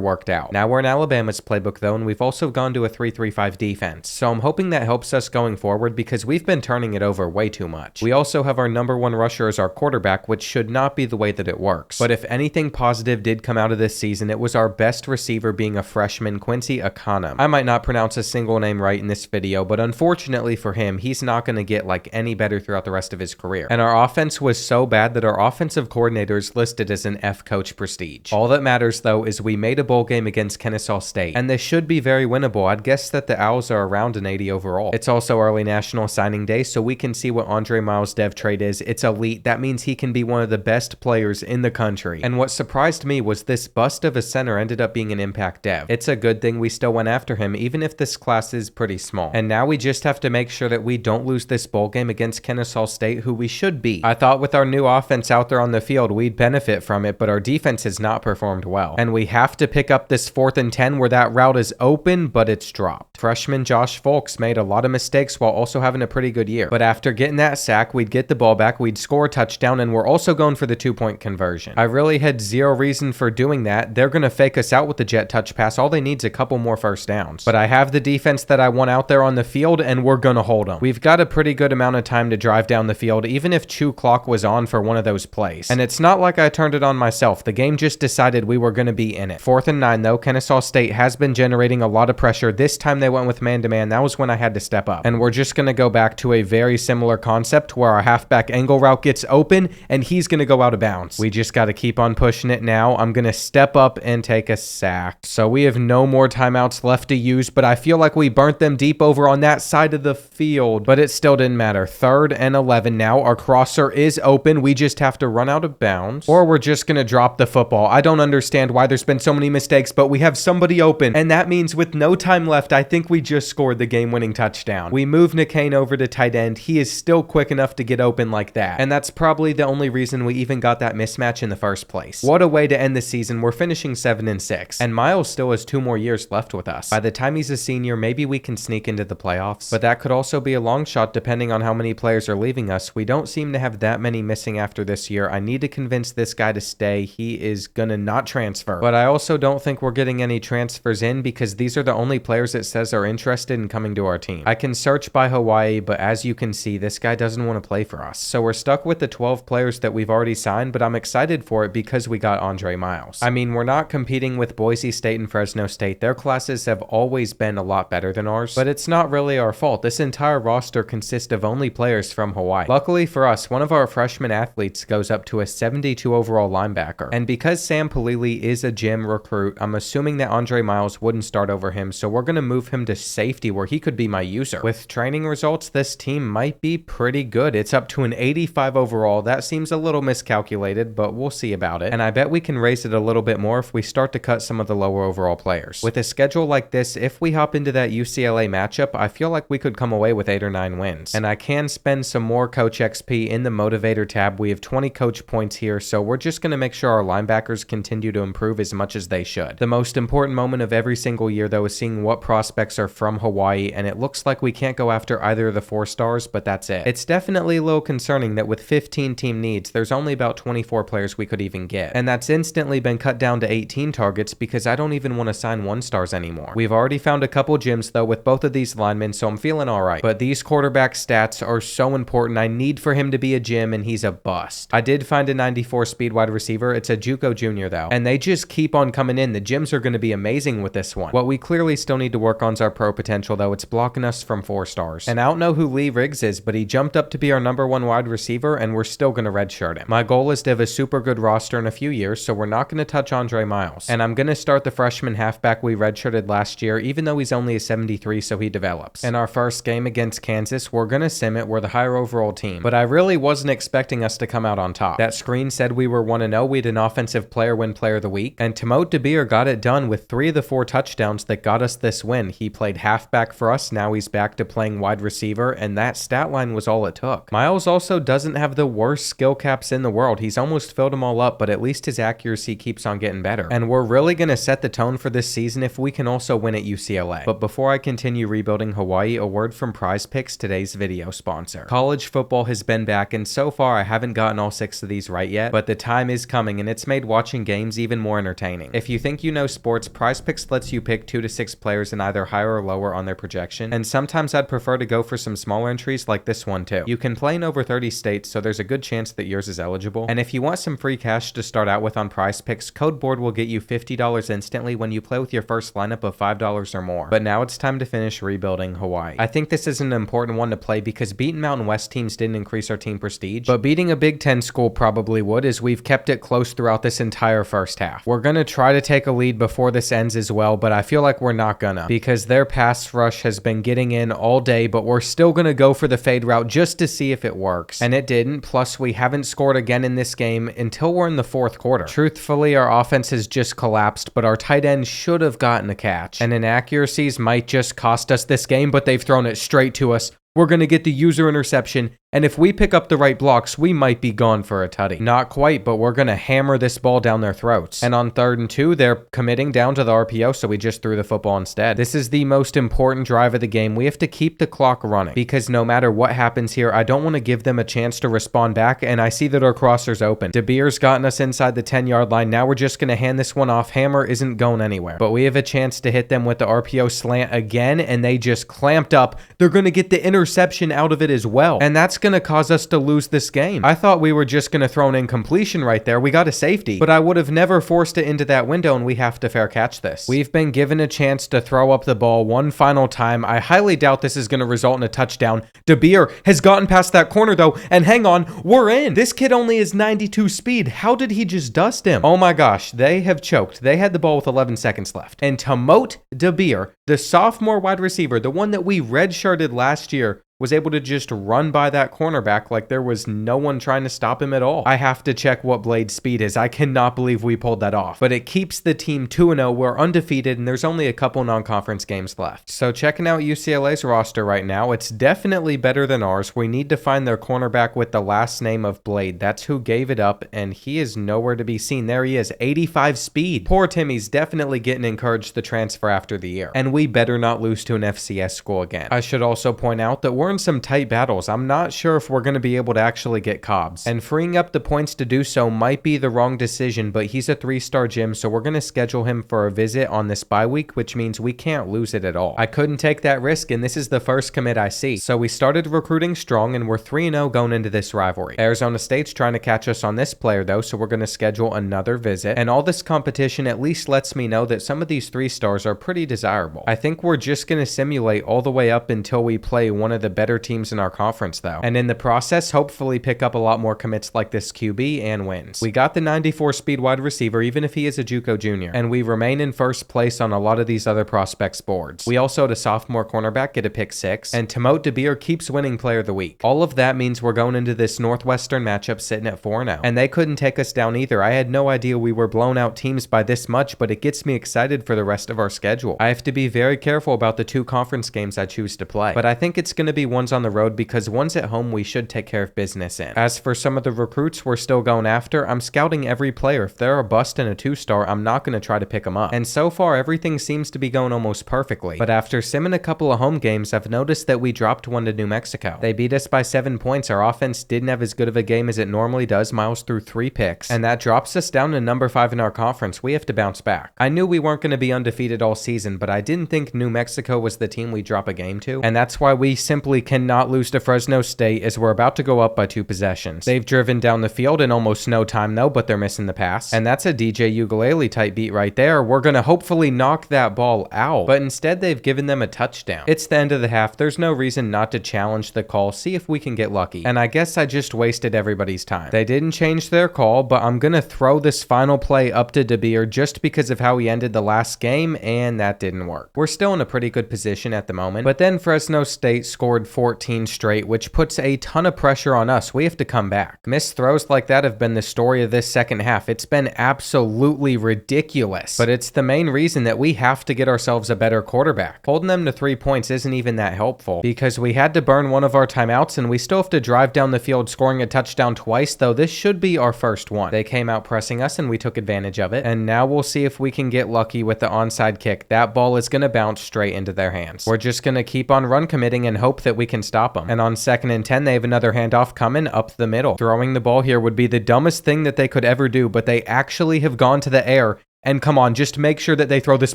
worked out. Now we're in Alabama's playbook though, and we've also gone to a 3-3-5 defense, so I'm hoping that helps us going forward because we've been turning it over way too much. We also have our number 1 rusher as our quarterback, which should not be the way that it works. But if anything positive did come out of this season, it was our best receiver being a freshman, Quincy Akanum. I might not pronounce a single name right in this video, but unfortunately for him, he's not going to get like any better throughout the rest of his career. And our offense was so bad that our offensive coordinator is listed as an F coach prestige. All that matters though is we made a bowl game against Kennesaw State, and this should be very winnable. I'd guess that the Owls are around an 80 overall. It's also early national signing day, so we can see what Andre Miles' dev trade is. It's elite. That means he can be one of the best players in the country. And what surprised me was this bust of a center ended up being an impact dev. It's a good thing we still went after him, even if this class is pretty small. And now we just have to make sure that we don't lose this bowl game against Kennesaw State, who we should beat. I thought with our new offense out there on the field, we'd benefit from it, but our defense has not performed well. And we have to pick up this 4th and 10 where that route is open, but it's dropped. Freshman Josh Folks made a lot of mistakes while also having a pretty good year. But after getting that sack, we'd get the ball back, we'd score a touchdown, and we're also going for the 2-point conversion. I really had zero reason for doing that. They're going to fake us out with the jet touch pass. All they need is a couple more first downs. But I have the defense that I want out there on the field, and we're going to hold them. We've got a pretty good amount of time to drive down the field, even if Chew Clock was on for one of those plays. And it's not like I turned it on myself. The game just decided we were going to be in it. 4th and 9 though, Kennesaw State has been generating a lot of pressure. This time they went with man-to-man. That was when I had to step up. And we're just going to go back to a very similar concept where our halfback angle route gets open and he's going to go out of bounds. We just got to keep on pushing it now. I'm going to step up and take a sack. So we have no more timeouts left to use, but I feel like we burnt them deep over on that side of the field, but it still didn't matter. 3rd and 11 now. Our crosser is open. We just have to run out of bounds, or we're just going to drop the football. I don't understand why there's been so many mistakes, but we have somebody open, and that means with no time left, I think we just scored the game-winning touchdown. We moved Nickane over to tight end. He is still quick enough to get open like that, and that's probably the only reason we even got that mismatch in the first place. What a way to end the season. We're finishing 7-6, and Miles still has 2 more years left with us. By the time he's a senior, maybe we can sneak into the playoffs, but that could also be a long shot depending on how many players are leaving us. We don't seem to have that many missing after this year. I need to convince this guy to stay. He is gonna not transfer, but I also don't think we're getting any transfers in because these are the only players it says are interested in coming to our team. I can search by Hawaii, but as you can see, this guy doesn't want to play for us. So we're stuck with the 12 players that we've already signed, but I'm excited for it because we got Andre Miles. I mean, we're not competing with Boise State and Fresno State. Their classes have always been a lot better than ours, but it's not really our fault. This entire roster consists of only players from Hawaii. Luckily for us, one of our freshman athletes goes up to a 72 overall linebacker, and because Sam Palili is a gym recruit, I'm assuming that Andre Miles wouldn't start over him, so we're going to move him to safety where he could be my user. With training results, this team might be pretty good. It's up to an 85 overall. That seems a little miscalculated, but we'll see about it, and I bet we can raise it a little bit more if we start to cut some of the lower overall players. With a schedule like this, if we hop into that UCLA matchup, I feel like we could come away with 8 or 9 wins, and I can spend some more coach XP in the motivator tab. We have 20 coach points here, so we're just going to make sure our linebackers continue to improve as much as they should. The most important moment of every single year though is seeing what prospects are from Hawaii, and it looks like we can't go after either of the 4 stars, but that's it. It's definitely a little concerning that with 15 team needs, there's only about 24 players we could even get, and that's instantly been cut down to 18 targets because I don't even want to sign 1 stars anymore. We've already found a couple gyms though with both of these linemen, so I'm feeling alright, but these quarterback stats are so important. I need for him to be a gym, and he's a bust. I did find a 94 speed wide receiver. It's a JUCO junior though, and they just keep on coming in. The gyms are going to be amazing with this one. What we clearly still need to work on is our pro potential though. It's blocking us from 4 stars, and I don't know who Lee Riggs is, but he jumped up to be our number 1 wide receiver, and we're still going to redshirt him. My goal is to have a super good roster in a few years, so we're not going to touch Andre Miles, and I'm going to start the freshman halfback we redshirted last year, even though he's only a 73, so he develops. In our first game against Kansas, we're going to sim it. We're the higher overall team, but I really wasn't expecting us to come out on top. That screen said we were 1-0, we had an offensive player win player of the week, and Timote DeBeer got it done with 3 of the 4 touchdowns that got us this win. He played halfback for us, now he's back to playing wide receiver, and that stat line was all it took. Miles also doesn't have the worst skill caps in the world. He's almost filled them all up, but at least his accuracy keeps on getting better. And we're really going to set the tone for this season if we can also win at UCLA. But before I continue rebuilding Hawaii, a word from Prize Picks, today's video sponsor. College football has been back, and so far I haven't gotten all 6 of these right yet, but the time is coming and it's made watching games even more entertaining. If you think you know sports, Prize Picks lets you pick 2 to 6 players in either higher or lower on their projection, and sometimes I'd prefer to go for some smaller entries like this one too. You can play in over 30 states, so there's a good chance that yours is eligible. And if you want some free cash to start out with on Prize Picks, Code BOARD will get you $50 instantly when you play with your first lineup of $5 or more. But now it's time to finish rebuilding Hawaii. I think this is an important one to play because beating Mountain West teams didn't increase our team prestige, but beating a Big Ten school probably would, as we've kept it close throughout this entire first half. We're gonna try to take a lead before this ends as well, but I feel like we're not gonna, because their pass rush has been getting in all day, but we're still gonna go for the fade route just to see if it works. And it didn't, plus we haven't scored again in this game until we're in the 4th quarter. Truthfully, our offense has just collapsed, but our tight end should have gotten a catch. And inaccuracies might just cost us this game, but they've thrown it straight to us. We're going to get the user interception, and if we pick up the right blocks, we might be gone for a tutty. Not quite, but we're going to hammer this ball down their throats. And on 3rd and 2, they're committing down to the RPO, so we just threw the football instead. This is the most important drive of the game. We have to keep the clock running, because no matter what happens here, I don't want to give them a chance to respond back, and I see that our crosser's open. DeBeer's gotten us inside the 10-yard line. Now we're just going to hand this one off. Hammer isn't going anywhere, but we have a chance to hit them with the RPO slant again, and they just clamped up. They're going to get the interception out of it as well, and that's going to cause us to lose this game. I thought we were just going to throw an incompletion right there. We got a safety, but I would have never forced it into that window, and we have to fair catch this. We've been given a chance to throw up the ball one final time. I highly doubt this is going to result in a touchdown. DeBeer has gotten past that corner though, and hang on, we're in. This kid only has 92 speed. How did he just dust him? Oh my gosh, they have choked. They had the ball with 11 seconds left, and Timote DeBeer, the sophomore wide receiver, the one that we redshirted last year, was able to just run by that cornerback like there was no one trying to stop him at all. I have to check what Blade's speed is. I cannot believe we pulled that off. But it keeps the team 2-0. We're undefeated, and there's only a couple non-conference games left. So checking out UCLA's roster right now, it's definitely better than ours. We need to find their cornerback with the last name of Blade. That's who gave it up, and he is nowhere to be seen. There he is, 85 speed. Poor Timmy's definitely getting encouraged to transfer after the year. And we better not lose to an FCS school again. I should also point out that we're in some tight battles. I'm not sure if we're going to be able to actually get Cobbs, and freeing up the points to do so might be the wrong decision, but he's a 3-star gym, so we're going to schedule him for a visit on this bye week, which means we can't lose it at all. I couldn't take that risk, and this is the first commit I see. So we started recruiting strong, and we're 3-0 going into this rivalry. Arizona State's trying to catch us on this player though, so we're going to schedule another visit, and all this competition at least lets me know that some of these 3-stars are pretty desirable. I think we're just going to simulate all the way up until we play one of the better teams in our conference though, and in the process hopefully pick up a lot more commits like this QB and wins. We got the 94 speed wide receiver even if he is a JUCO junior, and we remain in first place on a lot of these other prospects boards. We also had a sophomore cornerback get a pick 6, and Timote DeBeer keeps winning player of the week. All of that means we're going into this Northwestern matchup sitting at 4-0, and they couldn't take us down either. I had no idea we were blown out teams by this much, but it gets me excited for the rest of our schedule. I have to be very careful about the 2 conference games I choose to play, but I think it's going to be ones on the road because ones at home we should take care of business in. As for some of the recruits we're still going after, I'm scouting every player. If they're a bust and a 2-star, I'm not going to try to pick them up. And so far everything seems to be going almost perfectly. But after simming a couple of home games, I've noticed that we dropped one to New Mexico. They beat us by 7 points. Our offense didn't have as good of a game as it normally does. Miles threw 3 picks, and that drops us down to number 5 in our conference. We have to bounce back. I knew we weren't going to be undefeated all season, but I didn't think New Mexico was the team we drop a game to, and that's why we simply cannot lose to Fresno State, as we're about to go up by 2 possessions. They've driven down the field in almost no time though, but they're missing the pass, and that's a DJ Ukulele type beat right there. We're going to hopefully knock that ball out, but instead they've given them a touchdown. It's the end of the half. There's no reason not to challenge the call, see if we can get lucky, and I guess I just wasted everybody's time. They didn't change their call, but I'm going to throw this final play up to DeBeer just because of how he ended the last game, and that didn't work. We're still in a pretty good position at the moment, but then Fresno State scored scored 14 straight, which puts a ton of pressure on us. We have to come back. Missed throws like that have been the story of this second half. It's been absolutely ridiculous, but it's the main reason that we have to get ourselves a better quarterback. Holding them to 3 points isn't even that helpful because we had to burn one of our timeouts and we still have to drive down the field scoring a touchdown twice, though this should be our first one. They came out pressing us and we took advantage of it, and now we'll see if we can get lucky with the onside kick. That ball is going to bounce straight into their hands. We're just going to keep on run committing and hope that we can stop them. And on 2nd and 10, they have another handoff coming up the middle. Throwing the ball here would be the dumbest thing that they could ever do, but they actually have gone to the air. And come on, just make sure that they throw this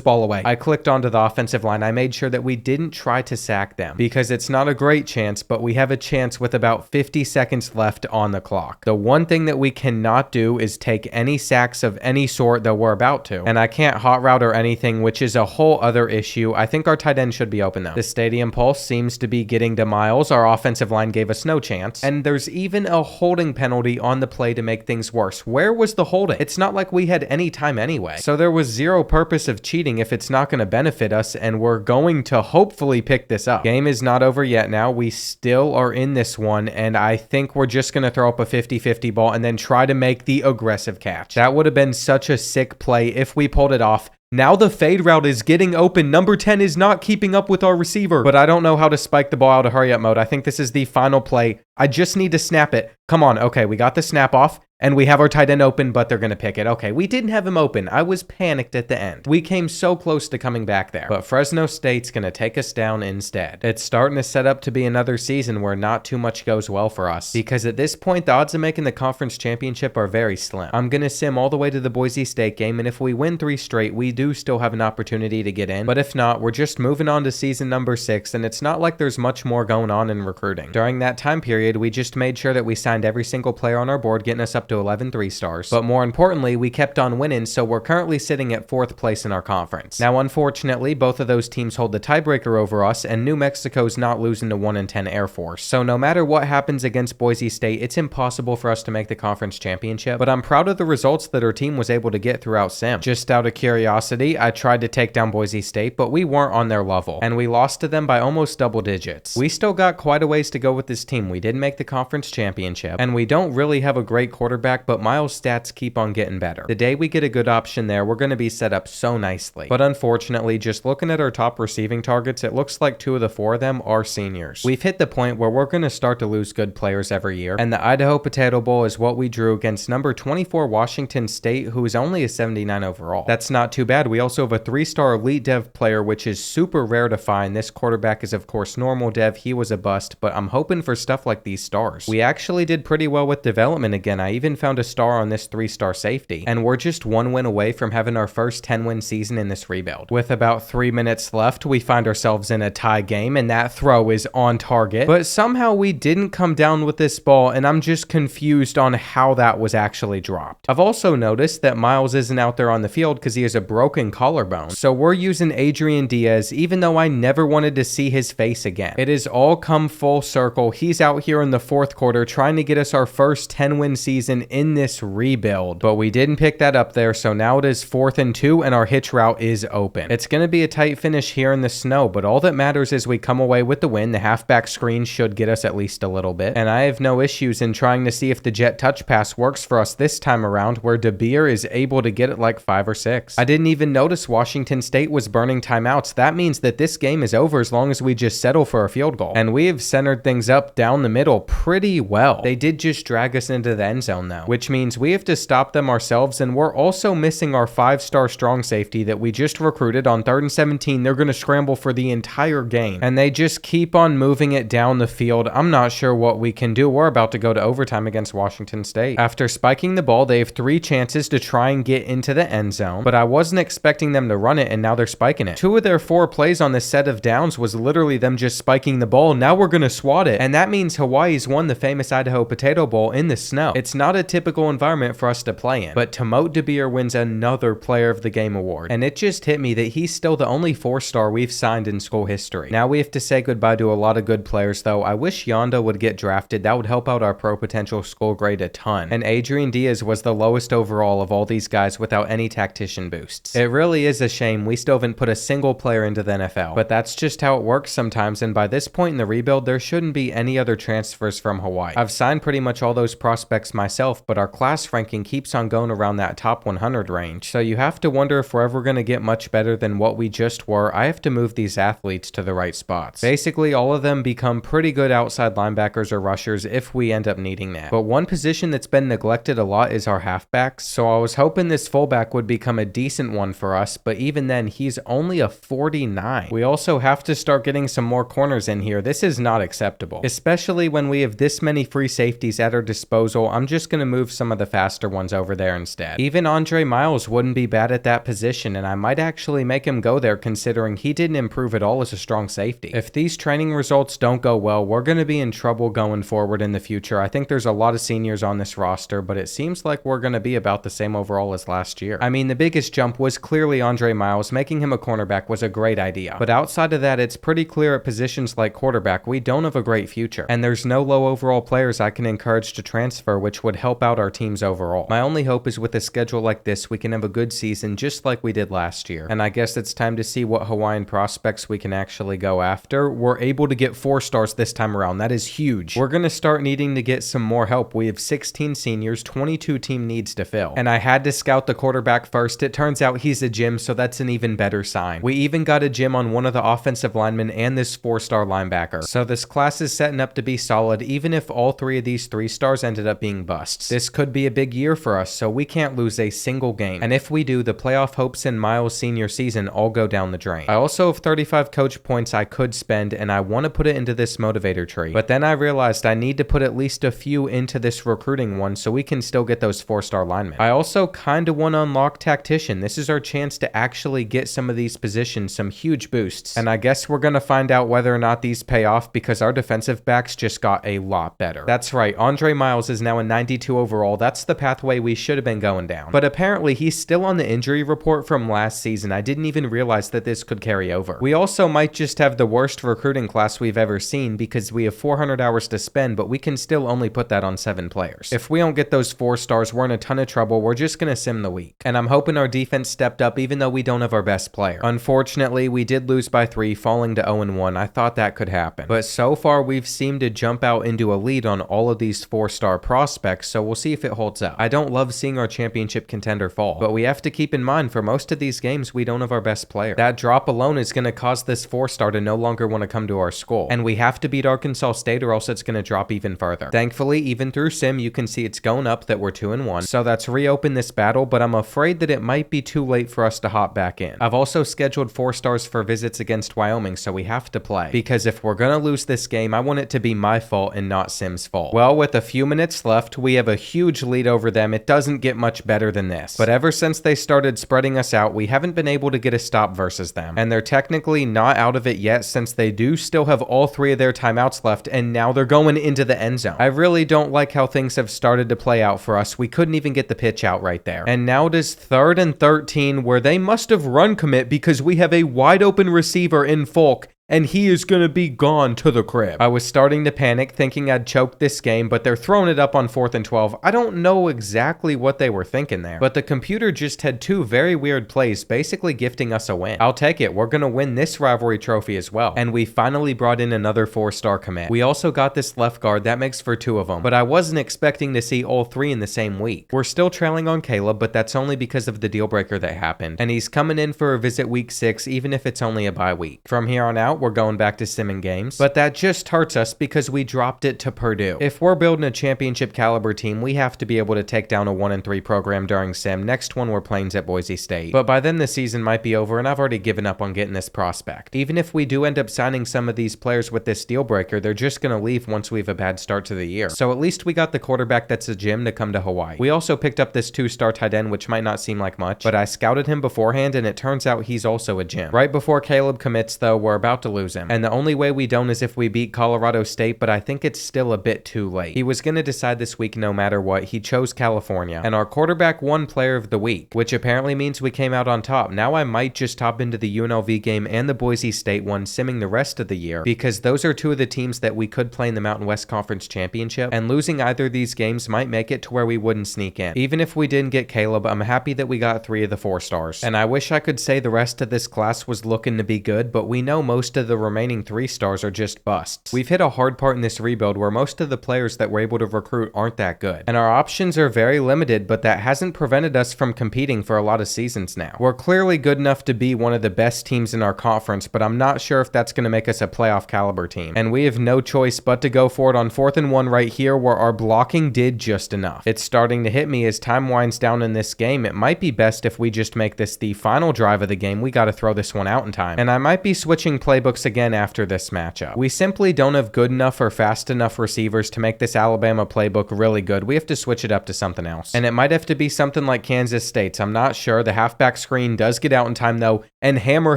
ball away. I clicked onto the offensive line. I made sure that we didn't try to sack them because it's not a great chance, but we have a chance with about 50 seconds left on the clock. The one thing that we cannot do is take any sacks of any sort, though we're about to. And I can't hot route or anything, which is a whole other issue. I think our tight end should be open though. The stadium pulse seems to be getting to Miles. Our offensive line gave us no chance. And there's even a holding penalty on the play to make things worse. Where was the holding? It's not like we had any time anyway. So there was zero purpose of cheating if it's not going to benefit us, and we're going to hopefully pick this up. Game is not over yet now. We still are in this one, and I think we're just going to throw up a 50-50 ball and then try to make the aggressive catch. That would have been such a sick play if we pulled it off. Now the fade route is getting open. Number 10 is not keeping up with our receiver, but I don't know how to spike the ball out of hurry up mode. I think this is the final play. I just need to snap it. Come on. Okay, we got the snap off. And we have our tight end open, but they're going to pick it. Okay, we didn't have him open. I was panicked at the end. We came so close to coming back there. But Fresno State's going to take us down instead. It's starting to set up to be another season where not too much goes well for us. Because at this point, the odds of making the conference championship are very slim. I'm going to sim all the way to the Boise State game, and if we win 3 straight, we do still have an opportunity to get in. But if not, we're just moving on to season number 6, and it's not like there's much more going on in recruiting. During that time period, we just made sure that we signed every single player on our board, getting us up to 11 3-stars. But more importantly, we kept on winning, so we're currently sitting at 4th place in our conference. Now, unfortunately, both of those teams hold the tiebreaker over us, and New Mexico's not losing to 1-10 Air Force. So no matter what happens against Boise State, it's impossible for us to make the conference championship, but I'm proud of the results that our team was able to get throughout sim. Just out of curiosity, I tried to take down Boise State, but we weren't on their level, and we lost to them by almost double digits. We still got quite a ways to go with this team. We did make the conference championship, and we don't really have a great quarterback, but Miles' stats keep on getting better. The day we get a good option there, we're going to be set up so nicely. But unfortunately, just looking at our top receiving targets, it looks like 2 of the 4 of them are seniors. We've hit the point where we're going to start to lose good players every year, and the Idaho Potato Bowl is what we drew against number 24 Washington State, who is only a 79 overall. That's not too bad. We also have a 3-star elite dev player, which is super rare to find. This quarterback is of course normal dev. He was a bust, but I'm hoping for stuff like these stars. We actually did pretty well with development again. I even found a star on this 3-star safety, and we're just 1 win away from having our first 10-win season in this rebuild. With about 3 minutes left, we find ourselves in a tie game, and that throw is on target, but somehow we didn't come down with this ball, and I'm just confused on how that was actually dropped. I've also noticed that Miles isn't out there on the field because he has a broken collarbone, so we're using Adrian Diaz, even though I never wanted to see his face again. It has all come full circle. He's out here in the 4th quarter trying to get us our first 10-win season in this rebuild, but we didn't pick that up there, so now it is 4th and 2, and our hitch route is open. It's going to be a tight finish here in the snow, but all that matters is we come away with the win. The halfback screen should get us at least a little bit, and I have no issues in trying to see if the jet touch pass works for us this time around, where DeBeer is able to get it like 5 or 6. I didn't even notice Washington State was burning timeouts. That means that this game is over as long as we just settle for a field goal, and we have centered things up down the middle pretty well. They did just drag us into the end zone though, which means we have to stop them ourselves, and we're also missing our 5-star strong safety that we just recruited. On 3rd and 17, they're going to scramble for the entire game, and they just keep on moving it down the field. I'm not sure what we can do. We're about to go to overtime against Washington State. After spiking the ball, they have 3 chances to try and get into the end zone, but I wasn't expecting them to run it, and now they're spiking it. 2 of their 4 plays on this set of downs was literally them just spiking the ball. Now we're going to swat it, and that means Hawaii's won the famous Idaho Potato Bowl in the snow. It's not not a typical environment for us to play in. But Tomote De Beer wins another Player of the Game award, and it just hit me that he's still the only 4-star we've signed in school history. Now we have to say goodbye to a lot of good players though. I wish Yonda would get drafted. That would help out our pro potential school grade a ton. And Adrian Diaz was the lowest overall of all these guys without any tactician boosts. It really is a shame we still haven't put a single player into the NFL, but that's just how it works sometimes, and by this point in the rebuild there shouldn't be any other transfers from Hawaii. I've signed pretty much all those prospects myself, but our class ranking keeps on going around that top 100 range, so you have to wonder if we're ever going to get much better than what we just were. I have to move these athletes to the right spots. Basically all of them become pretty good outside linebackers or rushers if we end up needing that. But one position that's been neglected a lot is our halfbacks, so I was hoping this fullback would become a decent one for us, but even then he's only a 49. We also have to start getting some more corners in here. This is not acceptable, especially when we have this many free safeties at our disposal. I'm just going to move some of the faster ones over there instead. Even Andre Miles wouldn't be bad at that position, and I might actually make him go there considering he didn't improve at all as a strong safety. If these training results don't go well, we're going to be in trouble going forward in the future. I think there's a lot of seniors on this roster, but it seems like we're going to be about the same overall as last year. I mean, the biggest jump was clearly Andre Miles. Making him a cornerback was a great idea, but outside of that, it's pretty clear at positions like quarterback, we don't have a great future, and there's no low overall players I can encourage to transfer, which would help out our teams overall. My only hope is with a schedule like this, we can have a good season just like we did last year, and I guess it's time to see what Hawaiian prospects we can actually go after. We're able to get 4 stars this time around. That is huge. We're going to start needing to get some more help. We have 16 seniors, 22 team needs to fill, and I had to scout the quarterback first. It turns out he's a gym, so that's an even better sign. We even got a gym on one of the offensive linemen and this 4-star linebacker, so this class is setting up to be solid even if all 3 of these 3 stars ended up being busts. This could be a big year for us, so we can't lose a single game, and if we do, the playoff hopes in Miles' senior season all go down the drain. I also have 35 coach points I could spend, and I want to put it into this motivator tree, but then I realized I need to put at least a few into this recruiting one so we can still get those 4-star linemen. I also kinda want to unlock tactician. This is our chance to actually get some of these positions some huge boosts, and I guess we're gonna find out whether or not these pay off because our defensive backs just got a lot better. That's right, Andre Miles is now a 92 overall. That's the pathway we should have been going down, but apparently he's still on the injury report from last season. I didn't even realize that this could carry over. We also might just have the worst recruiting class we've ever seen because we have 400 hours to spend, but we can still only put that on 7 players. If we don't get those 4 stars, we're in a ton of trouble. We're just gonna sim the week, and I'm hoping our defense stepped up even though we don't have our best player. Unfortunately, we did lose by 3, falling to 0-1. I thought that could happen, but so far we've seemed to jump out into a lead on all of these 4-star prospects, so we'll see if it holds up. I don't love seeing our championship contender fall, but we have to keep in mind for most of these games we don't have our best player. That drop alone is going to cause this 4-star to no longer want to come to our school, and we have to beat Arkansas State or else it's going to drop even further. Thankfully, even through sim you can see it's going up that we're 2-1, so that's reopened this battle, but I'm afraid that it might be too late for us to hop back in. I've also scheduled 4 stars for visits against Wyoming, so we have to play, because if we're going to lose this game, I want it to be my fault and not Sim's fault. Well, with a few minutes left, we have a huge lead over them. It doesn't get much better than this, but ever since they started spreading us out, we haven't been able to get a stop versus them, and they're technically not out of it yet since they do still have all 3 of their timeouts left, and now they're going into the end zone. I really don't like how things have started to play out for us. We couldn't even get the pitch out right there, and now it is 3rd and 13 where they must have run commit because we have a wide open receiver in Folk, and he is gonna be gone to the crib. I was starting to panic, thinking I'd choke this game, but they're throwing it up on 4th and 12. I don't know exactly what they were thinking there, but the computer just had 2 very weird plays, basically gifting us a win. I'll take it. We're gonna win this rivalry trophy as well, and we finally brought in another 4-star commit. We also got this left guard. That makes for 2 of them, but I wasn't expecting to see all 3 in the same week. We're still trailing on Caleb, but that's only because of the deal breaker that happened, and he's coming in for a visit week 6, even if it's only a bye week. From here on out, we're going back to simming games, but that just hurts us because we dropped it to Purdue. If we're building a championship caliber team, we have to be able to take down a 1-3 program during sim. Next one we're playing at Boise State, but by then the season might be over and I've already given up on getting this prospect. Even if we do end up signing some of these players with this deal breaker, they're just gonna leave once we have a bad start to the year. So at least we got the quarterback that's a gym to come to Hawaii. We also picked up this 2-star tight end, which might not seem like much, but I scouted him beforehand and it turns out he's also a gym. Right before Caleb commits though, we're about not to lose him. And the only way we don't is if we beat Colorado State, but I think it's still a bit too late. He was going to decide this week no matter what. He chose California. And our quarterback won Player of the Week, which apparently means we came out on top. Now I might just hop into the UNLV game and the Boise State one, simming the rest of the year, because those are two of the teams that we could play in the Mountain West Conference Championship, and losing either of these games might make it to where we wouldn't sneak in. Even if we didn't get Caleb, I'm happy that we got 3 of the 4 stars. And I wish I could say the rest of this class was looking to be good, but we know most of the remaining 3 stars are just busts. We've hit a hard part in this rebuild where most of the players that we're able to recruit aren't that good. And our options are very limited, but that hasn't prevented us from competing for a lot of seasons now. We're clearly good enough to be one of the best teams in our conference, but I'm not sure if that's going to make us a playoff caliber team. And we have no choice but to go for it on 4th and 1 right here, where our blocking did just enough. It's starting to hit me as time winds down in this game. It might be best if we just make this the final drive of the game. We got to throw this one out in time. And I might be switching playbooks again after this matchup. We simply don't have good enough or fast enough receivers to make this Alabama playbook really good. We have to switch it up to something else. And it might have to be something like Kansas State's. I'm not sure. The halfback screen does get out in time though, and Hammer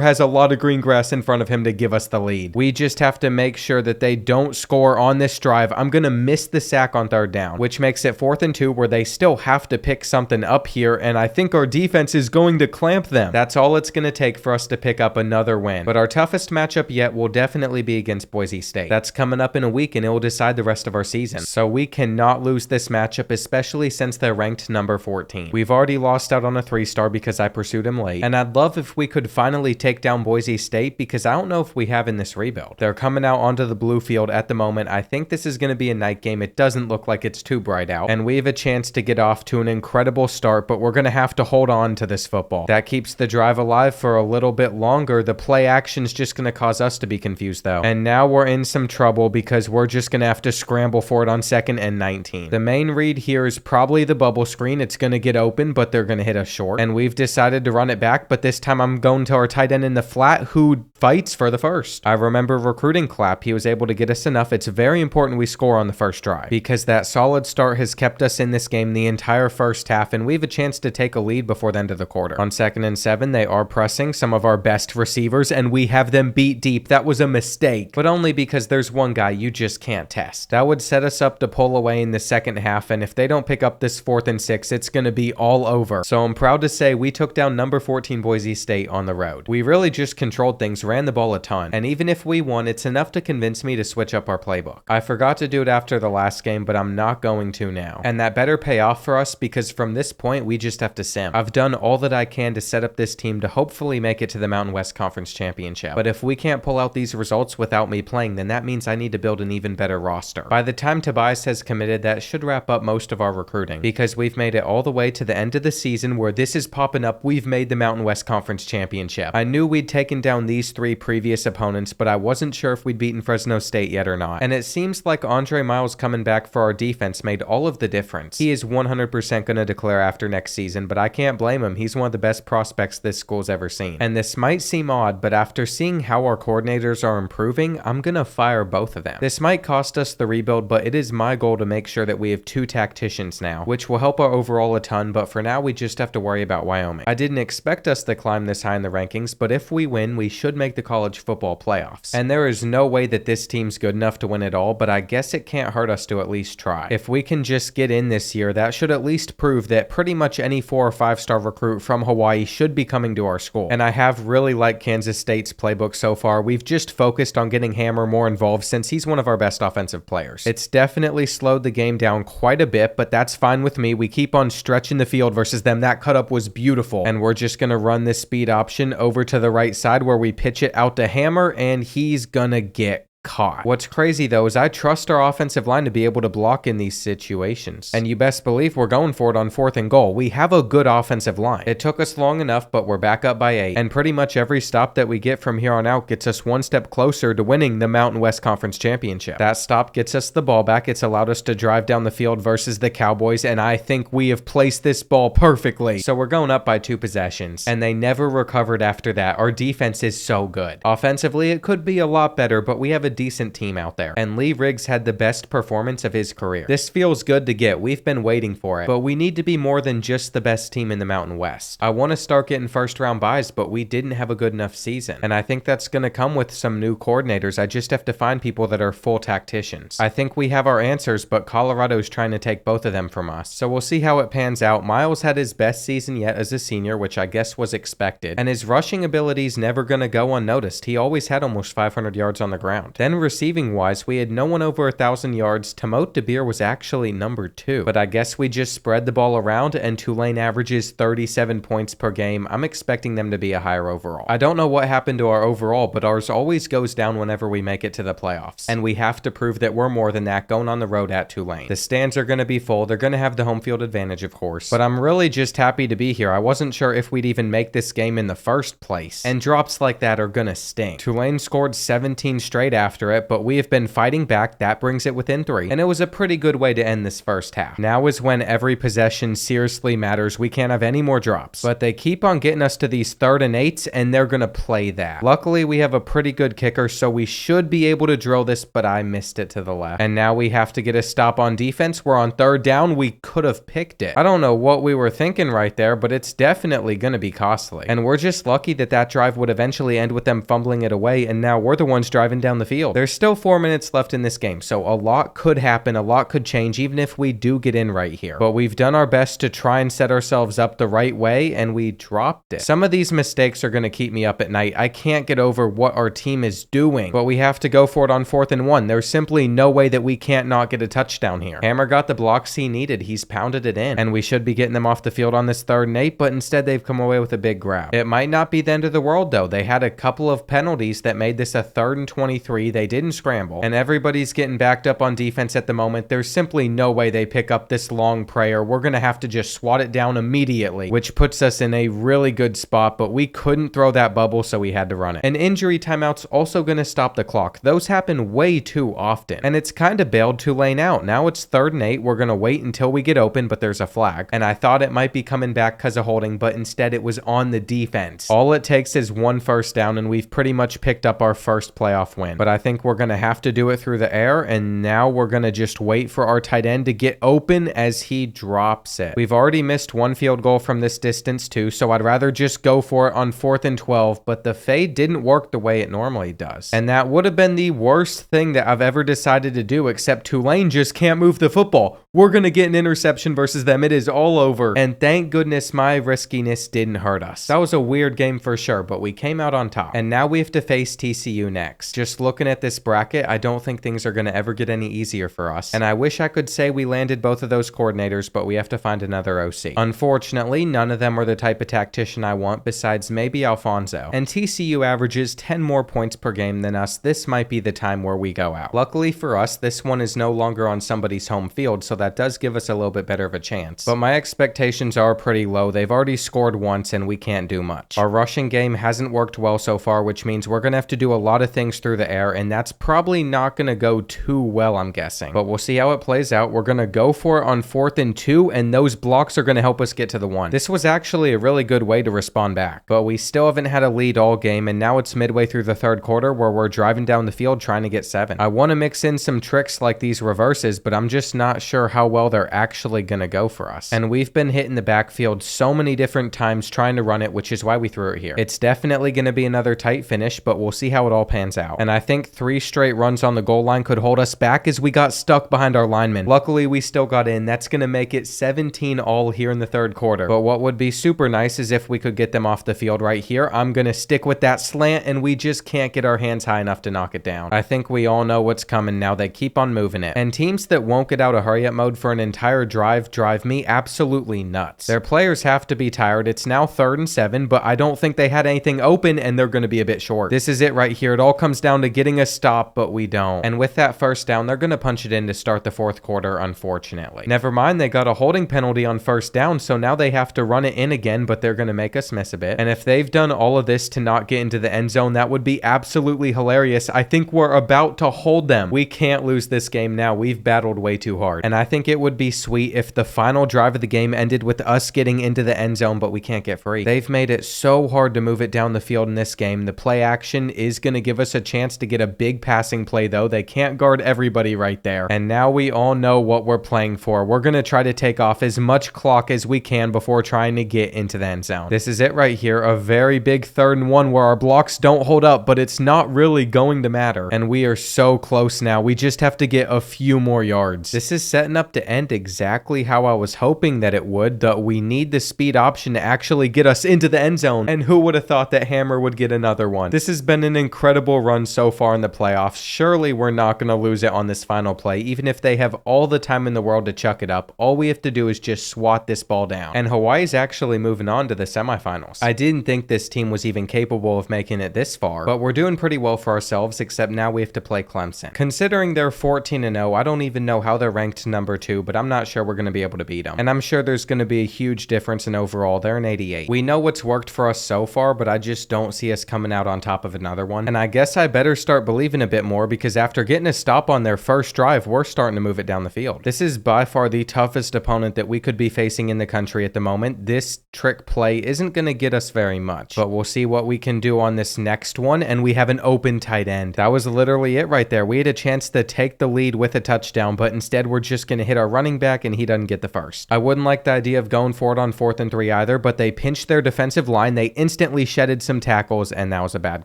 has a lot of green grass in front of him to give us the lead. We just have to make sure that they don't score on this drive. I'm going to miss the sack on 3rd down, which makes it 4th and 2 where they still have to pick something up here, and I think our defense is going to clamp them. That's all it's going to take for us to pick up another win. But our toughest matchup yet will definitely be against Boise State. That's coming up in a week, and it will decide the rest of our season. So we cannot lose this matchup, especially since they're ranked number 14. We've already lost out on a 3-star because I pursued him late, and I'd love if we could finally take down Boise State, because I don't know if we have in this rebuild. They're coming out onto the blue field at the moment. I think this is going to be a night game. It doesn't look like it's too bright out, and we have a chance to get off to an incredible start, but we're going to have to hold on to this football. That keeps the drive alive for a little bit longer. The play action's just going to cause us to be confused though, and now we're in some trouble because we're just going to have to scramble for it on 2nd and 19. The main read here is probably the bubble screen. It's going to get open, but they're going to hit us short, and we've decided to run it back, but this time I'm going to our tight end in the flat, who fights for the first. I remember recruiting Clapp. He was able to get us enough. It's very important we score on the first drive, because that solid start has kept us in this game the entire first half, and we have a chance to take a lead before the end of the quarter. On 2nd and 7, they are pressing some of our best receivers, and we have them beat deep. That was a mistake, but only because there's one guy you just can't test. That would set us up to pull away in the second half, and if they don't pick up this 4th and 6, it's going to be all over. So I'm proud to say we took down number 14 Boise State on the road. We really just controlled things, ran the ball a ton, and even if we won, it's enough to convince me to switch up our playbook. I forgot to do it after the last game, but I'm not going to now. And that better pay off for us, because from this point, we just have to sim. I've done all that I can to set up this team to hopefully make it to the Mountain West Conference Championship. But if we can't pull out these results without me playing, then that means I need to build an even better roster. By the time Tobias has committed, that should wrap up most of our recruiting, because we've made it all the way to the end of the season where this is popping up. We've made the Mountain West Conference Championship. I knew we'd taken down these 3 previous opponents, but I wasn't sure if we'd beaten Fresno State yet or not. And it seems like Andre Miles coming back for our defense made all of the difference. He is 100% going to declare after next season, but I can't blame him. He's one of the best prospects this school's ever seen. And this might seem odd, but after seeing how our coordinators are improving, I'm going to fire both of them. This might cost us the rebuild, but it is my goal to make sure that we have 2 tacticians now, which will help our overall a ton, but for now we just have to worry about Wyoming. I didn't expect us to climb this high in the rankings, but if we win, we should make the college football playoffs. And there is no way that this team's good enough to win it all, but I guess it can't hurt us to at least try. If we can just get in this year, that should at least prove that pretty much any 4 or 5-star recruit from Hawaii should be coming to our school. And I have really liked Kansas State's playbook so far. We've just focused on getting Hammer more involved since he's one of our best offensive players. It's definitely slowed the game down quite a bit, but that's fine with me. We keep on stretching the field versus them. That cut up was beautiful, and we're just going to run this speed option over to the right side where we pitch it out to Hammer, and he's gonna get caught. What's crazy though is I trust our offensive line to be able to block in these situations, and you best believe we're going for it on 4th and goal. We have a good offensive line. It took us long enough, but we're back up by 8, and pretty much every stop that we get from here on out gets us one step closer to winning the Mountain West Conference Championship. That stop gets us the ball back. It's allowed us to drive down the field versus the Cowboys, and I think we have placed this ball perfectly. So we're going up by 2 possessions, and they never recovered after that. Our defense is so good. Offensively, it could be a lot better, but we have a decent team out there, and Lee Riggs had the best performance of his career. This feels good to get. We've been waiting for it, but we need to be more than just the best team in the Mountain West. I want to start getting first round buys, but we didn't have a good enough season, and I think that's going to come with some new coordinators. I just have to find people that are full tacticians. I think we have our answers, but Colorado's trying to take both of them from us, so we'll see how it pans out. Miles had his best season yet as a senior, which I guess was expected, and his rushing ability's never going to go unnoticed. He always had almost 500 yards on the ground. Then receiving wise, we had no one over 1,000 yards. Tamote DeBeer was actually number 2, but I guess we just spread the ball around, and Tulane averages 37 points per game. I'm expecting them to be a higher overall. I don't know what happened to our overall, but ours always goes down whenever we make it to the playoffs, and we have to prove that we're more than that going on the road at Tulane. The stands are going to be full. They're going to have the home field advantage, of course, but I'm really just happy to be here. I wasn't sure if we'd even make this game in the first place, and drops like that are going to sting. Tulane scored 17 straight after it, but we have been fighting back. That brings it within 3, and it was a pretty good way to end this first half. Now is when every possession seriously matters. We can't have any more drops, but they keep on getting us to these 3rd and 8s, and they're going to play that. Luckily, we have a pretty good kicker, so we should be able to drill this, but I missed it to the left. And now we have to get a stop on defense. We're on 3rd down. We could have picked it. I don't know what we were thinking right there, but it's definitely going to be costly. And we're just lucky that that drive would eventually end with them fumbling it away, and now we're the ones driving down the field. There's still 4 minutes left in this game, so a lot could happen, a lot could change, even if we do get in right here. But we've done our best to try and set ourselves up the right way, and we dropped it. Some of these mistakes are going to keep me up at night. I can't get over what our team is doing, but we have to go for it on 4th and 1. There's simply no way that we can't not get a touchdown here. Hammer got the blocks he needed. He's pounded it in, and we should be getting them off the field on this 3rd and 8, but instead they've come away with a big grab. It might not be the end of the world, though. They had a couple of penalties that made this a 3rd and 23. They didn't scramble, and everybody's getting backed up on defense at the moment. There's simply no way they pick up this long prayer. We're going to have to just swat it down immediately, which puts us in a really good spot, but we couldn't throw that bubble, so we had to run it. An injury timeout's also going to stop the clock. Those happen way too often, and it's kind of bailed Tulane out. Now it's 3rd and 8. We're going to wait until we get open, but there's a flag, and I thought it might be coming back because of holding, but instead it was on the defense. All it takes is 1 first down, and we've pretty much picked up our first playoff win, but I think we're going to have to do it through the air, and now we're going to just wait for our tight end to get open as he drops it. We've already missed 1 field goal from this distance too, so I'd rather just go for it on 4th and 12, but the fade didn't work the way it normally does, and that would have been the worst thing that I've ever decided to do, except Tulane just can't move the football. We're going to get an interception versus them. It is all over, and thank goodness my riskiness didn't hurt us. That was a weird game for sure, but we came out on top, and now we have to face TCU next. Just looking at this bracket, I don't think things are going to ever get any easier for us, and I wish I could say we landed both of those coordinators, but we have to find another OC. Unfortunately, none of them are the type of tactician I want, besides maybe Alfonso, and TCU averages 10 more points per game than us. This might be the time where we go out. Luckily for us, this one is no longer on somebody's home field, so that does give us a little bit better of a chance, but my expectations are pretty low. They've already scored once, and we can't do much. Our rushing game hasn't worked well so far, which means we're going to have to do a lot of things through the air, and that's probably not going to go too well, I'm guessing, but we'll see how it plays out. We're going to go for it on 4th and 2, and those blocks are going to help us get to the 1. This was actually a really good way to respond back, but we still haven't had a lead all game, and now it's midway through the 3rd quarter where we're driving down the field trying to get 7. I want to mix in some tricks like these reverses, but I'm just not sure how well they're actually going to go for us, and we've been hitting the backfield so many different times trying to run it, which is why we threw it here. It's definitely going to be another tight finish, but we'll see how it all pans out, and I think 3 straight runs on the goal line could hold us back as we got stuck behind our linemen. Luckily, we still got in. That's going to make it 17 all here in the 3rd quarter, but what would be super nice is if we could get them off the field right here. I'm going to stick with that slant, and we just can't get our hands high enough to knock it down. I think we all know what's coming now. They keep on moving it, and teams that won't get out of hurry up mode for an entire drive me absolutely nuts. Their players have to be tired. It's now 3rd and 7, but I don't think they had anything open, and they're going to be a bit short. This is it right here. It all comes down to getting a stop, but we don't. And with that first down, they're going to punch it in to start the 4th quarter, unfortunately. Never mind, they got a holding penalty on first down, so now they have to run it in again, but they're going to make us miss a bit. And if they've done all of this to not get into the end zone, that would be absolutely hilarious. I think we're about to hold them. We can't lose this game now. We've battled way too hard. And I think it would be sweet if the final drive of the game ended with us getting into the end zone, but we can't get free. They've made it so hard to move it down the field in this game. The play action is going to give us a chance to get a a big passing play though. They can't guard everybody right there. And now we all know what we're playing for. We're going to try to take off as much clock as we can before trying to get into the end zone. This is it right here. A very big 3rd and 1 where our blocks don't hold up, but it's not really going to matter. And we are so close now. We just have to get a few more yards. This is setting up to end exactly how I was hoping that it would, that we need the speed option to actually get us into the end zone. And who would have thought that Hammer would get another one? This has been an incredible run so far in the playoffs. Surely we're not going to lose it on this final play. Even if they have all the time in the world to chuck it up, all we have to do is just swat this ball down. And Hawaii's actually moving on to the semifinals. I didn't think this team was even capable of making it this far, but we're doing pretty well for ourselves, except now we have to play Clemson. Considering they're 14-0, I don't even know how they're ranked number 2, but I'm not sure we're going to be able to beat them. And I'm sure there's going to be a huge difference in overall. They're an 88. We know what's worked for us so far, but I just don't see us coming out on top of another one. And I guess I better start believing a bit more, because after getting a stop on their first drive, we're starting to move it down the field. This is by far the toughest opponent that we could be facing in the country at the moment. This trick play isn't going to get us very much, but we'll see what we can do on this next one. And we have an open tight end. That was literally it right there. We had a chance to take the lead with a touchdown, but instead we're just going to hit our running back and he doesn't get the first. I wouldn't like the idea of going for it on 4th and 3 either, but they pinched their defensive line. They instantly shedded some tackles, and that was a bad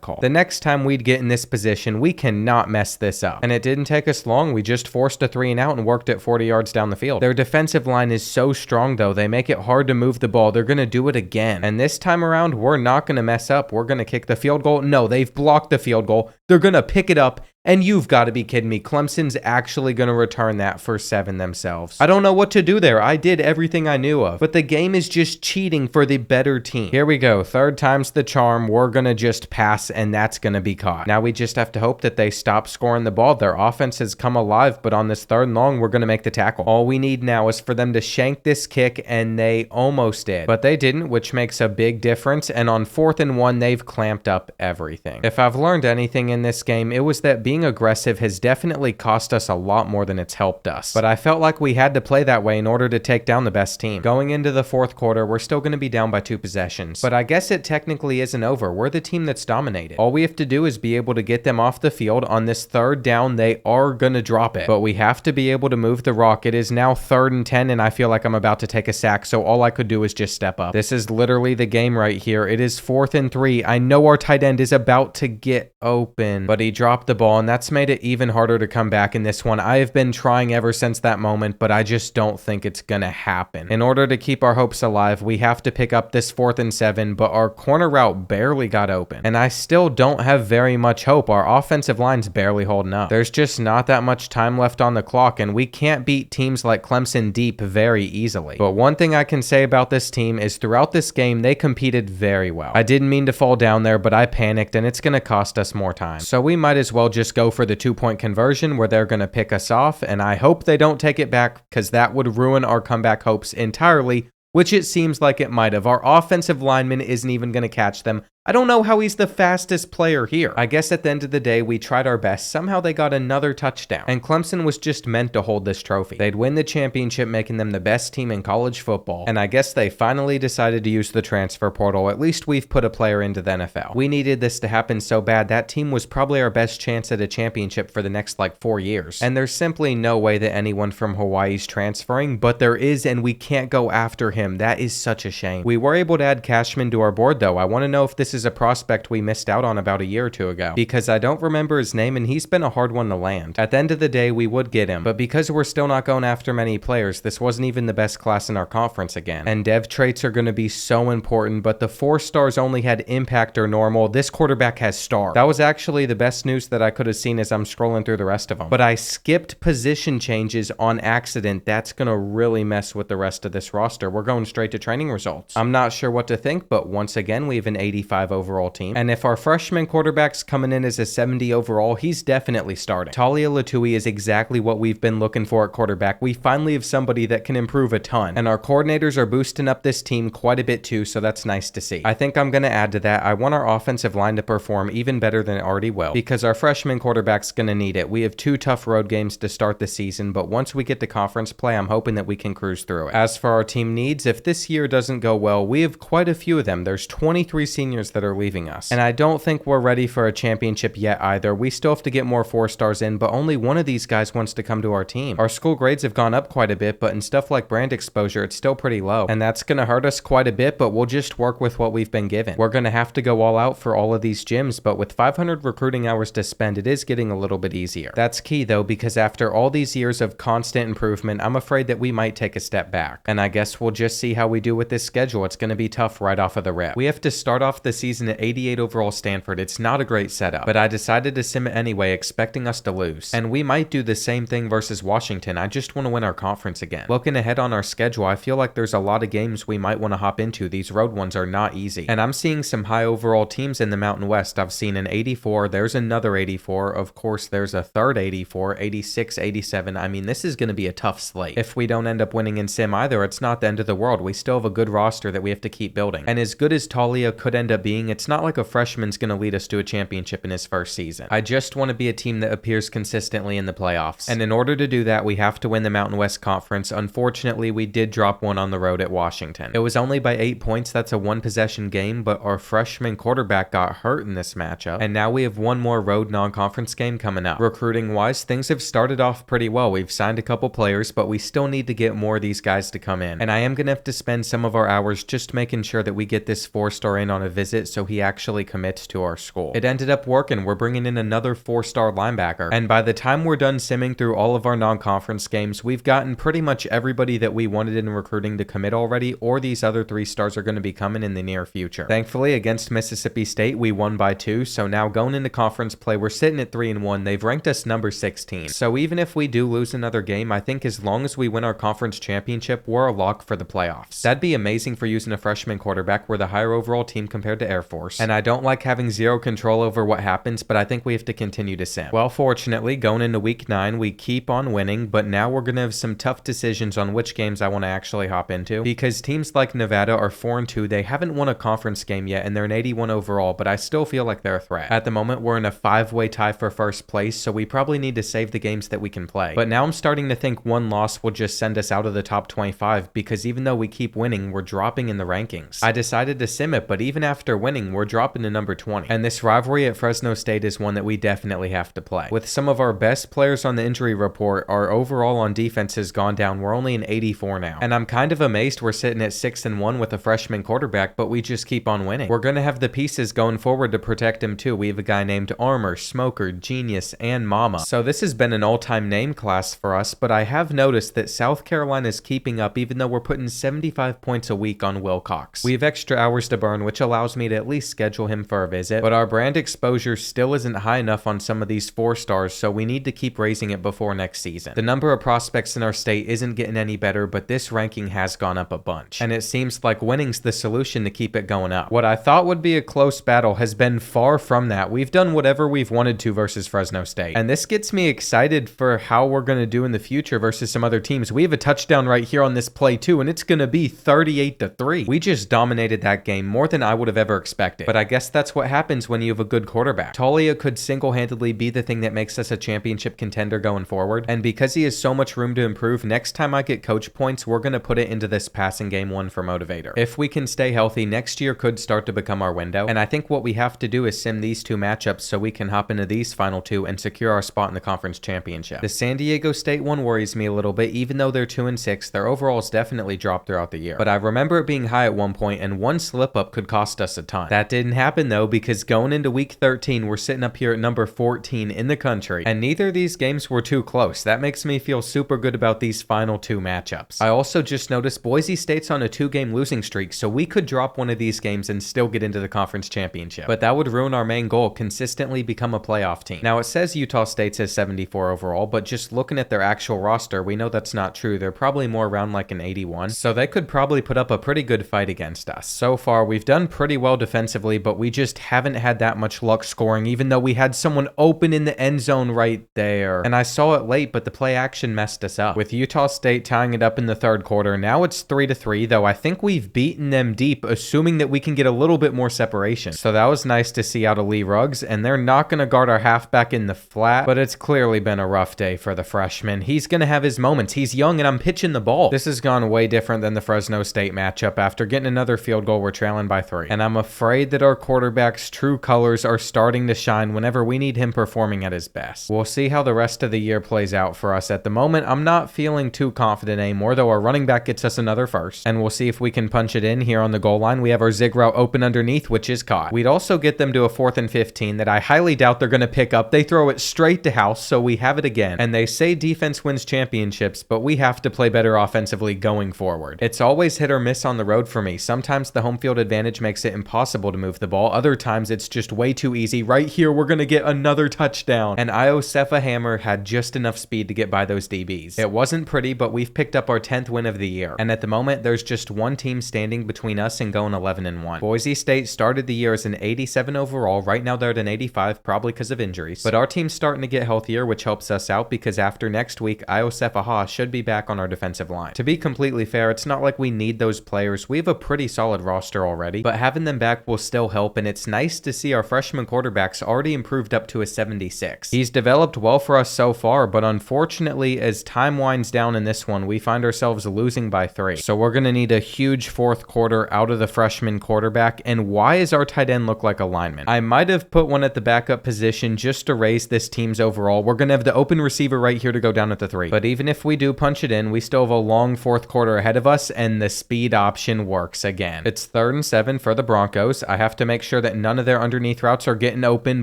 call. The next time we'd get in this position, we cannot mess this up. And it didn't take us long. We just forced a 3 and out and worked it 40 yards down the field. Their defensive line is so strong though. They make it hard to move the ball. They're going to do it again. And this time around, we're not going to mess up. We're going to kick the field goal. No, they've blocked the field goal. They're going to pick it up. And you've got to be kidding me. Clemson's actually going to return that for 7 themselves. I don't know what to do there. I did everything I knew of. But the game is just cheating for the better team. Here we go. 3rd time's the charm. We're going to just pass, and that's going to be caught. Now we just have to hope that they stop scoring the ball. Their offense has come alive, but on this 3rd and long, we're going to make the tackle. All we need now is for them to shank this kick, and they almost did. But they didn't, which makes a big difference. And on 4th and 1, they've clamped up everything. If I've learned anything in this game, it was that being aggressive has definitely cost us a lot more than it's helped us. But I felt like we had to play that way in order to take down the best team. Going into the 4th quarter, we're still going to be down by 2 possessions. But I guess it technically isn't over. We're the team that's dominated. All we have to do is be able to get them off the field. On this 3rd down, they are going to drop it. But we have to be able to move the rock. It is now 3rd and 10, and I feel like I'm about to take a sack, so all I could do is just step up. This is literally the game right here. It is 4th and 3. I know our tight end is about to get open, but he dropped the ball, and that's made it even harder to come back in this one. I have been trying ever since that moment, but I just don't think it's gonna happen. In order to keep our hopes alive, we have to pick up this 4th and 7, but our corner route barely got open. And I still don't have very much hope. Our offensive line's barely holding up. There's just not that much time left on the clock, and we can't beat teams like Clemson deep very easily. But one thing I can say about this team is throughout this game, they competed very well. I didn't mean to fall down there, but I panicked, and it's gonna cost us more time. So we might as well just go for the 2-point conversion where they're going to pick us off, and I hope they don't take it back, because that would ruin our comeback hopes entirely, which it seems like it might have. Our offensive lineman isn't even going to catch them. I don't know how he's the fastest player here. I guess at the end of the day, we tried our best. Somehow they got another touchdown. And Clemson was just meant to hold this trophy. They'd win the championship, making them the best team in college football. And I guess they finally decided to use the transfer portal. At least we've put a player into the NFL. We needed this to happen so bad. That team was probably our best chance at a championship for the next 4 years. And there's simply no way that anyone from Hawaii's transferring, but there is, and we can't go after him. That is such a shame. We were able to add Cashman to our board though. I want to know if this is a prospect we missed out on about a year or two ago, because I don't remember his name and he's been a hard one to land. At the end of the day, we would get him, but because we're still not going after many players, this wasn't even the best class in our conference again. And dev traits are going to be so important, but the 4 stars only had impact or normal. This quarterback has star. That was actually the best news that I could have seen as I'm scrolling through the rest of them. But I skipped position changes on accident. That's going to really mess with the rest of this roster. We're going straight to training results. I'm not sure what to think, but once again, we have an 85 overall team. And if our freshman quarterback's coming in as a 70 overall, he's definitely starting. Talia Latui is exactly what we've been looking for at quarterback. We finally have somebody that can improve a ton. And our coordinators are boosting up this team quite a bit too, so that's nice to see. I think I'm going to add to that. I want our offensive line to perform even better than it already will, because our freshman quarterback's going to need it. We have 2 tough road games to start the season, but once we get to conference play, I'm hoping that we can cruise through it. As for our team needs, if this year doesn't go well, we have quite a few of them. There's 23 seniors that are leaving us. And I don't think we're ready for a championship yet either. We still have to get more 4-stars in, but only one of these guys wants to come to our team. Our school grades have gone up quite a bit, but in stuff like brand exposure, it's still pretty low. And that's going to hurt us quite a bit, but we'll just work with what we've been given. We're going to have to go all out for all of these gyms, but with 500 recruiting hours to spend, it is getting a little bit easier. That's key though, because after all these years of constant improvement, I'm afraid that we might take a step back. And I guess we'll just see how we do with this schedule. It's going to be tough right off of the rip. We have to start off the season at 88 overall Stanford. It's not a great setup, but I decided to sim it anyway, expecting us to lose. And we might do the same thing versus Washington. I just want to win our conference again. Looking ahead on our schedule, I feel like there's a lot of games we might want to hop into. These road ones are not easy. And I'm seeing some high overall teams in the Mountain West. I've seen an 84, there's another 84, of course there's a third 84, 86, 87. I mean, this is going to be a tough slate. If we don't end up winning in sim either, it's not the end of the world. We still have a good roster that we have to keep building. And as good as Talia could end up being, it's not like a freshman's going to lead us to a championship in his first season. I just want to be a team that appears consistently in the playoffs. And in order to do that, we have to win the Mountain West Conference. Unfortunately, we did drop one on the road at Washington. It was only by 8 points. That's a one-possession game, but our freshman quarterback got hurt in this matchup. And now we have one more road non-conference game coming up. Recruiting-wise, things have started off pretty well. We've signed a couple players, but we still need to get more of these guys to come in. And I am going to have to spend some of our hours just making sure that we get this 4-star in on a visit so he actually commits to our school. It ended up working. We're bringing in another 4-star linebacker. And by the time we're done simming through all of our non-conference games, we've gotten pretty much everybody that we wanted in recruiting to commit already, or these other 3 stars are going to be coming in the near future. Thankfully, against Mississippi State, we won by 2, so now going into conference play, we're sitting at 3-1. They've ranked us number 16. So even if we do lose another game, I think as long as we win our conference championship, we're a lock for the playoffs. That'd be amazing for using a freshman quarterback. We're the higher overall team compared to Air Force, and I don't like having zero control over what happens, but I think we have to continue to sim. Well, fortunately, going into week 9, we keep on winning, but now we're going to have some tough decisions on which games I want to actually hop into, because teams like Nevada are 4-2. They haven't won a conference game yet, and they're an 81 overall, but I still feel like they're a threat. At the moment, we're in a 5-way tie for first place, so we probably need to save the games that we can play. But now I'm starting to think one loss will just send us out of the top 25, because even though we keep winning, we're dropping in the rankings. I decided to sim it, but even after winning, we're dropping to number 20. And this rivalry at Fresno State is one that we definitely have to play. With some of our best players on the injury report, our overall on defense has gone down. We're only an 84 now. And I'm kind of amazed we're sitting at 6-1 with a freshman quarterback, but we just keep on winning. We're going to have the pieces going forward to protect him too. We have a guy named Armor, Smoker, Genius, and Mama. So this has been an all-time name class for us, but I have noticed that South Carolina is keeping up even though we're putting 75 points a week on Wilcox. We have extra hours to burn, which allows me to at least schedule him for a visit, but our brand exposure still isn't high enough on some of these 4-stars, so we need to keep raising it before next season. The number of prospects in our state isn't getting any better, but this ranking has gone up a bunch, and it seems like winning's the solution to keep it going up. What I thought would be a close battle has been far from that. We've done whatever we've wanted to versus Fresno State, and this gets me excited for how we're going to do in the future versus some other teams. We have a touchdown right here on this play too, and it's going to be 38-3. We just dominated that game more than I would have ever expected, but I guess that's what happens when you have a good quarterback. Talia could single-handedly be the thing that makes us a championship contender going forward, and because he has so much room to improve, next time I get coach points, we're going to put it into this passing game one for motivator. If we can stay healthy, next year could start to become our window, and I think what we have to do is sim these 2 matchups so we can hop into these final 2 and secure our spot in the conference championship. The San Diego State one worries me a little bit. Even though they're 2-6, their overalls definitely dropped throughout the year, but I remember it being high at one point, and one slip up could cost us a ton. That didn't happen though, because going into week 13, we're sitting up here at number 14 in the country, and neither of these games were too close. That makes me feel super good about these final 2 matchups. I also just noticed Boise State's on a 2-game losing streak, so we could drop one of these games and still get into the conference championship, but that would ruin our main goal, consistently become a playoff team. Now it says Utah State says 74 overall, but just looking at their actual roster, we know that's not true. They're probably more around like an 81, so they could probably put up a pretty good fight against us. So far, we've done pretty well defensively, but we just haven't had that much luck scoring, even though we had someone open in the end zone right there. And I saw it late, but the play action messed us up. With Utah State tying it up in the 3rd quarter, now it's 3-3, though I think we've beaten them deep, assuming that we can get a little bit more separation. So that was nice to see out of Lee Ruggs, and they're not going to guard our halfback in the flat, but it's clearly been a rough day for the freshman. He's going to have his moments. He's young, and I'm pitching the ball. This has gone way different than the Fresno State matchup. After getting another field goal, we're trailing by 3. And I'm afraid that our quarterback's true colors are starting to shine whenever we need him performing at his best. We'll see how the rest of the year plays out for us. At the moment, I'm not feeling too confident anymore, though our running back gets us another first, and we'll see if we can punch it in here on the goal line. We have our zig route open underneath, which is caught. We'd also get them to a 4th and 15 that I highly doubt they're going to pick up. They throw it straight to house, so we have it again. And they say defense wins championships, but we have to play better offensively going forward. It's always hit or miss on the road for me. Sometimes the home field advantage makes it impossible to move the ball. Other times it's just way too easy. Right here, we're going to get another touchdown. And Iosefa Hammer had just enough speed to get by those DBs. It wasn't pretty, but we've picked up our 10th win of the year. And at the moment, there's just one team standing between us and going 11-1. Boise State started the year as an 87 overall. Right now they're at an 85, probably because of injuries. But our team's starting to get healthier, which helps us out because after next week, Iosefa Ha should be back on our defensive line. To be completely fair, it's not like we need those players. We have a pretty solid roster already, but having them back will still help, and it's nice to see our freshman quarterback's already improved up to a 76. He's developed well for us so far, but unfortunately, as time winds down in this one, we find ourselves losing by 3. So we're going to need a huge 4th quarter out of the freshman quarterback. And why does our tight end look like a lineman? I might have put one at the backup position just to raise this team's overall. We're going to have the open receiver right here to go down at the 3. But even if we do punch it in, we still have a long 4th quarter ahead of us, and the speed option works again. It's 3rd and 7 for the Broncos. I have to make sure that none of their underneath routes are getting open,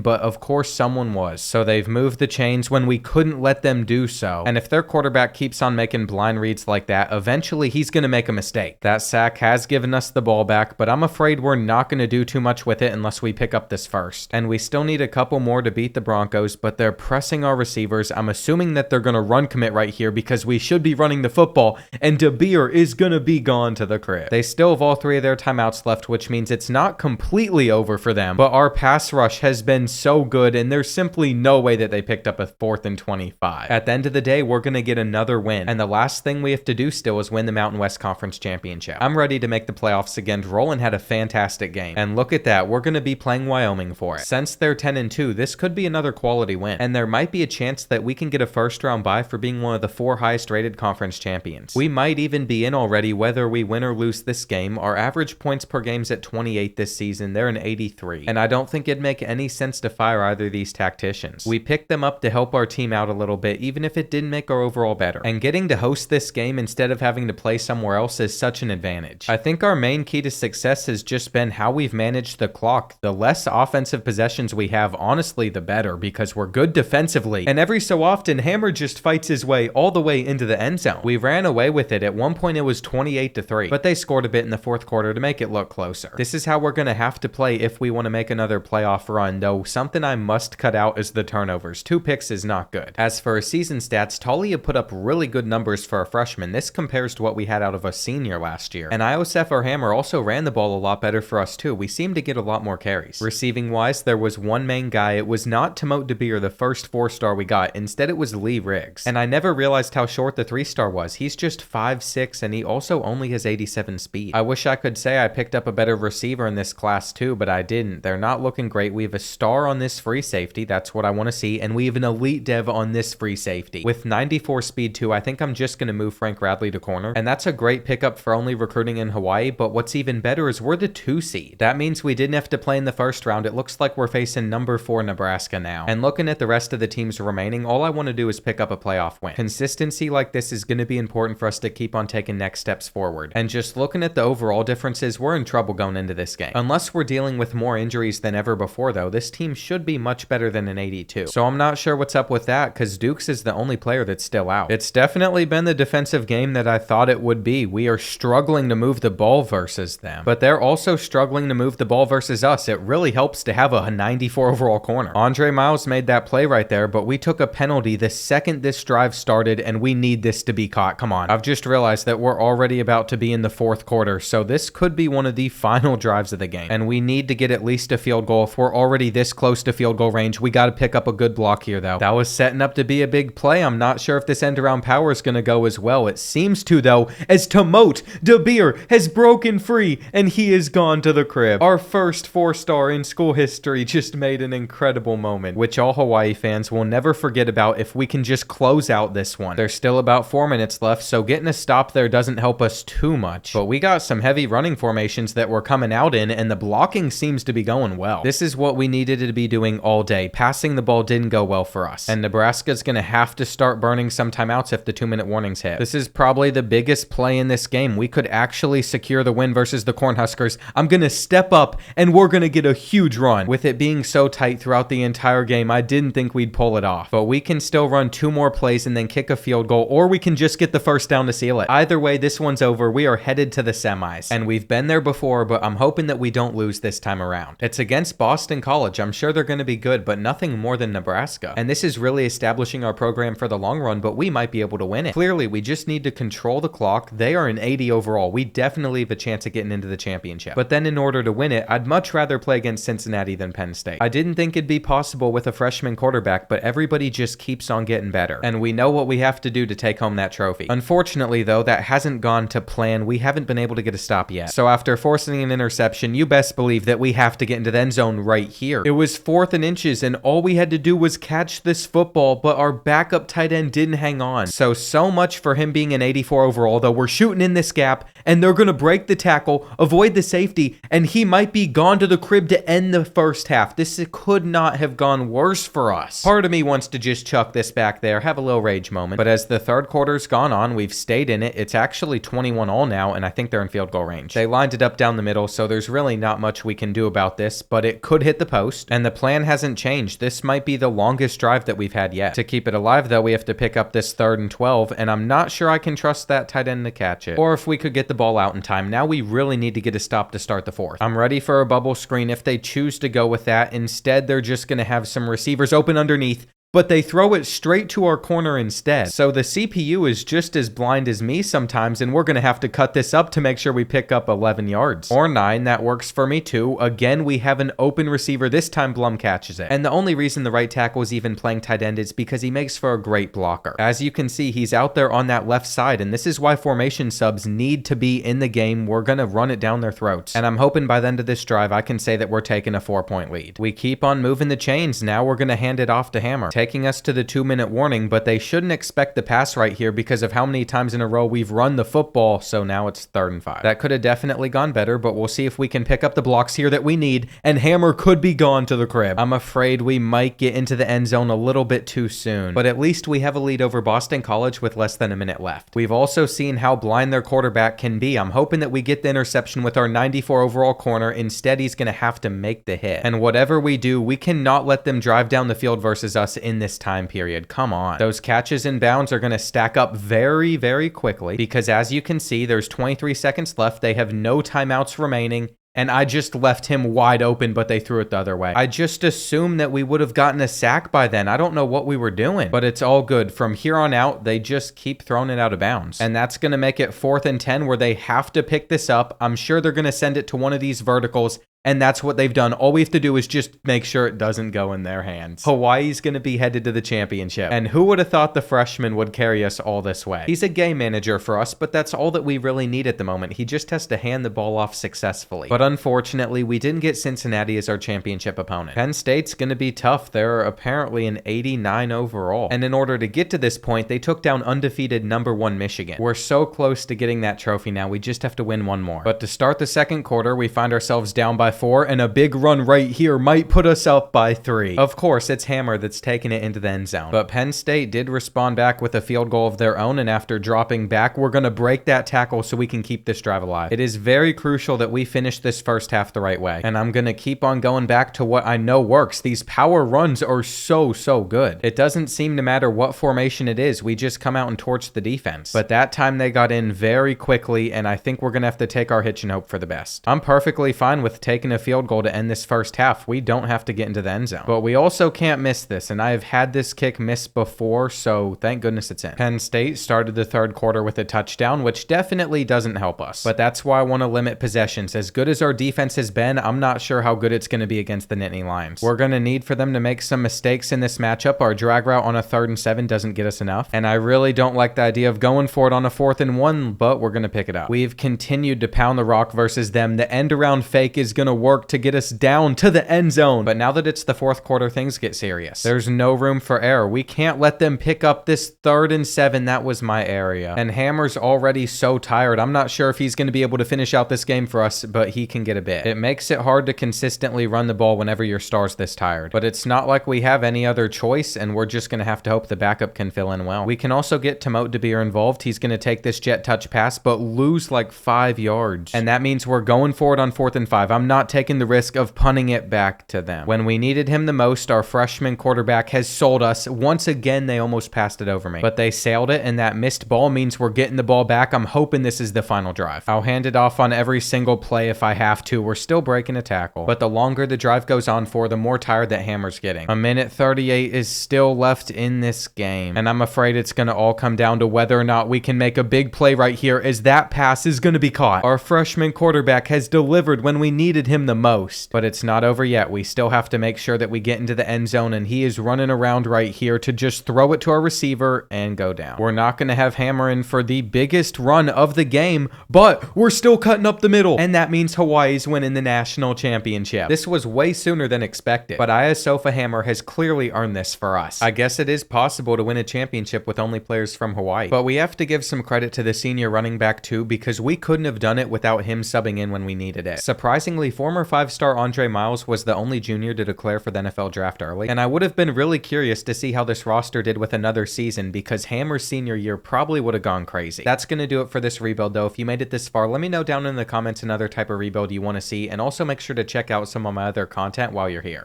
but of course someone was. So they've moved the chains when we couldn't let them do so. And if their quarterback keeps on making blind reads like that, eventually he's going to make a mistake. That sack has given us the ball back, but I'm afraid we're not going to do too much with it unless we pick up this first. And we still need a couple more to beat the Broncos, but they're pressing our receivers. I'm assuming that they're going to run commit right here because we should be running the football, and DeBeer is going to be gone to the crib. They still have all 3 of their timeouts left, which means it's not completely over for them, but our pass rush has been so good, and there's simply no way that they picked up a 4th and 25. At the end of the day, we're going to get another win, and the last thing we have to do still is win the Mountain West Conference Championship. I'm ready to make the playoffs again. Roland had a fantastic game, and look at that, we're going to be playing Wyoming for it. Since they're 10-2, this could be another quality win, and there might be a chance that we can get a first round bye for being one of the 4 highest rated conference champions. We might even be in already whether we win or lose this game. Our average points per game's at 28 this season. They're an 83, and I don't think it'd make any sense to fire either of these tacticians. We picked them up to help our team out a little bit, even if it didn't make our overall better, and getting to host this game instead of having to play somewhere else is such an advantage. I think our main key to success has just been how we've managed the clock. The less offensive possessions we have, honestly, the better, because we're good defensively, and every so often Hammer just fights his way all the way into the end zone. We ran away with it. At one point it was 28-3, but they scored a bit in the 4th quarter to make it look closer. This is how we're going to have to play if we want to make another playoff run, though something I must cut out is the turnovers. 2 picks is not good. As for season stats, Talia put up really good numbers for a freshman. This compares to what we had out of a senior last year. And Iosefa Hammer also ran the ball a lot better for us too. We seemed to get a lot more carries. Receiving wise, there was one main guy. It was not Tomote DeBeer, the first 4-star we got. Instead, it was Lee Riggs. And I never realized how short the 3-star was. He's just 5'6", and he also only has 87 speed. I wish I could say I picked up a better receiver in this class too, but I didn't. They're not looking great. We have a star on this free safety. That's what I want to see. And we have an elite dev on this free safety. With 94 speed too, I think I'm just going to move Frank Radley to corner. And that's a great pickup for only recruiting in Hawaii, but what's even better is we're the 2 seed. That means we didn't have to play in the first round. It looks like we're facing number 4 Nebraska now. And looking at the rest of the teams remaining, all I want to do is pick up a playoff win. Consistency like this is going to be important for us to keep on taking next steps forward. And just looking at the overall differences, we're in trouble going into this game. Unless we're dealing with more injuries than ever before though, this team should be much better than an 82. So I'm not sure what's up with that, because Dukes is the only player that's still out. It's definitely been the defensive game that I thought it would be. We are struggling to move the ball versus them, but they're also struggling to move the ball versus us. It really helps to have a 94 overall corner. Andre Miles made that play right there, but we took a penalty the second this drive started, and we need this to be caught. Come on. I've just realized that we're already about to be in the 4th quarter, so this could be one of the final drives of the game, and we need to get at least a field goal. If we're already this close to field goal range, we got to pick up a good block here though. That was setting up to be a big play. I'm not sure if this end around power is going to go as well. It seems to though, as Tomote DeBeer has broken free and he is gone to the crib. Our first 4-star in school history just made an incredible moment, which all Hawaii fans will never forget about if we can just close out this one. There's still about 4 minutes left, so getting a stop there doesn't help us too much, but we got some heavy running formations that were coming out out in, and the blocking seems to be going well. This is what we needed to be doing all day. Passing the ball didn't go well for us, and Nebraska's gonna have to start burning some timeouts if the 2-minute warnings hit. This is probably the biggest play in this game. We could actually secure the win versus the Cornhuskers. I'm gonna step up, and we're gonna get a huge run. With it being so tight throughout the entire game, I didn't think we'd pull it off, but we can still run 2 more plays and then kick a field goal, or we can just get the first down to seal it. Either way, this one's over. We are headed to the semis, and we've been there before, but I'm hoping that we don't lose this time around. It's against Boston College. I'm sure they're going to be good, but nothing more than Nebraska, and this is really establishing our program for the long run, but we might be able to win it. Clearly, we just need to control the clock. They are an 80 overall. We definitely have a chance of getting into the championship, but then in order to win it, I'd much rather play against Cincinnati than Penn State. I didn't think it'd be possible with a freshman quarterback, but everybody just keeps on getting better, and we know what we have to do to take home that trophy. Unfortunately, though, that hasn't gone to plan. We haven't been able to get a stop yet. So after forcing an interception, you best believe that we have to get into the end zone right here. It was 4th and inches, and all we had to do was catch this football, but our backup tight end didn't hang on. So much for him being an 84 overall, though. We're shooting in this gap, and they're going to break the tackle, avoid the safety, and he might be gone to the crib to end the first half. This could not have gone worse for us. Part of me wants to just chuck this back there, have a little rage moment, but as the third quarter's gone on, we've stayed in it. It's actually 21-all now, and I think they're in field goal range. They lined it up down the middle, so there's really not much we can do about this, but it could hit the post, and the plan hasn't changed. This might be the longest drive that we've had yet. To keep it alive, though, we have to pick up this 3rd and 12, and I'm not sure I can trust that tight end to catch it, or if we could get the ball out in time. Now we really need to get a stop to start the 4th. I'm ready for a bubble screen if they choose to go with that. Instead, they're just going to have some receivers open underneath, but they throw it straight to our corner instead. So the CPU is just as blind as me sometimes, and we're going to have to cut this up to make sure we pick up 11 yards. Or 9, that works for me too. Again, we have an open receiver. This time Blum catches it. And the only reason the right tackle is even playing tight end is because he makes for a great blocker. As you can see, he's out there on that left side, and this is why formation subs need to be in the game. We're going to run it down their throats. And I'm hoping by the end of this drive, I can say that we're taking a 4-point lead. We keep on moving the chains. Now we're going to hand it off to Hammer, taking us to the 2-minute warning, but they shouldn't expect the pass right here because of how many times in a row we've run the football, so now it's 3rd and 5. That could have definitely gone better, but we'll see if we can pick up the blocks here that we need, and Hammer could be gone to the crib. I'm afraid we might get into the end zone a little bit too soon, but at least we have a lead over Boston College with less than a minute left. We've also seen how blind their quarterback can be. I'm hoping that we get the interception with our 94 overall corner. Instead, he's going to have to make the hit, and whatever we do, we cannot let them drive down the field versus us in this time period. Come on. Those catches in bounds are going to stack up very, very quickly because as you can see, there's 23 seconds left. They have no timeouts remaining, and I just left him wide open, but they threw it the other way. I just assumed that we would have gotten a sack by then. I don't know what we were doing, but it's all good. From here on out, they just keep throwing it out of bounds, and that's going to make it 4th and 10 where they have to pick this up. I'm sure they're going to send it to one of these verticals, and that's what they've done. All we have to do is just make sure it doesn't go in their hands. Hawaii's going to be headed to the championship. And who would have thought the freshman would carry us all this way? He's a game manager for us, but that's all that we really need at the moment. He just has to hand the ball off successfully. But unfortunately, we didn't get Cincinnati as our championship opponent. Penn State's going to be tough. They're apparently an 89 overall. And in order to get to this point, they took down undefeated #1 Michigan. We're so close to getting that trophy now. We just have to win one more. But to start the second quarter, we find ourselves down by 4, and a big run right here might put us up by 3. Of course, it's Hammer that's taking it into the end zone. But Penn State did respond back with a field goal of their own, and after dropping back, we're going to break that tackle so we can keep this drive alive. It is very crucial that we finish this first half the right way, and I'm going to keep on going back to what I know works. These power runs are so good. It doesn't seem to matter what formation it is. We just come out and torch the defense. But that time they got in very quickly, and I think we're going to have to take our hitch and hope for the best. I'm perfectly fine with taking a field goal to end this first half. We don't have to get into the end zone. But we also can't miss this, and I have had this kick miss before, so thank goodness it's in. Penn State started the third quarter with a touchdown, which definitely doesn't help us. But that's why I want to limit possessions. As good as our defense has been, I'm not sure how good it's going to be against the Nittany Lions. We're going to need for them to make some mistakes in this matchup. Our drag route on a 3rd and 7 doesn't get us enough, and I really don't like the idea of going for it on a 4th and 1, but we're going to pick it up. We've continued to pound the rock versus them. The end around fake is going gonna work to get us down to the end zone. But now that it's the fourth quarter, things get serious. There's no room for error. We can't let them pick up this 3rd and 7. That was my area. And Hammer's already so tired. I'm not sure if he's gonna be able to finish out this game for us, but he can get a bit. It makes it hard to consistently run the ball whenever your star's this tired. But it's not like we have any other choice, and we're just gonna have to hope the backup can fill in well. We can also get Timot DeBeer involved. He's gonna take this jet touch pass, but lose like 5 yards. And that means we're going for it on 4th and 5. I'm not taking the risk of punting it back to them. When we needed him the most, our freshman quarterback has sold us. Once again, they almost passed it over me. But they sailed it, and that missed ball means we're getting the ball back. I'm hoping this is the final drive. I'll hand it off on every single play if I have to. We're still breaking a tackle. But the longer the drive goes on for, the more tired that Hammer's getting. 1:38 is still left in this game. And I'm afraid it's going to all come down to whether or not we can make a big play right here, as that pass is going to be caught. Our freshman quarterback has delivered when we needed him the most. But it's not over yet. We still have to make sure that we get into the end zone, and he is running around right here to just throw it to our receiver and go down. We're not going to have Hammer in for the biggest run of the game, but we're still cutting up the middle. And that means Hawaii's winning the national championship. This was way sooner than expected, but Iasofa Hammer has clearly earned this for us. I guess it is possible to win a championship with only players from Hawaii, but we have to give some credit to the senior running back too, because we couldn't have done it without him subbing in when we needed it. Surprisingly, former 5-star Andre Miles was the only junior to declare for the NFL draft early, and I would have been really curious to see how this roster did with another season, because Hammer's senior year probably would have gone crazy. That's going to do it for this rebuild though. If you made it this far, let me know down in the comments another type of rebuild you want to see, and also make sure to check out some of my other content while you're here.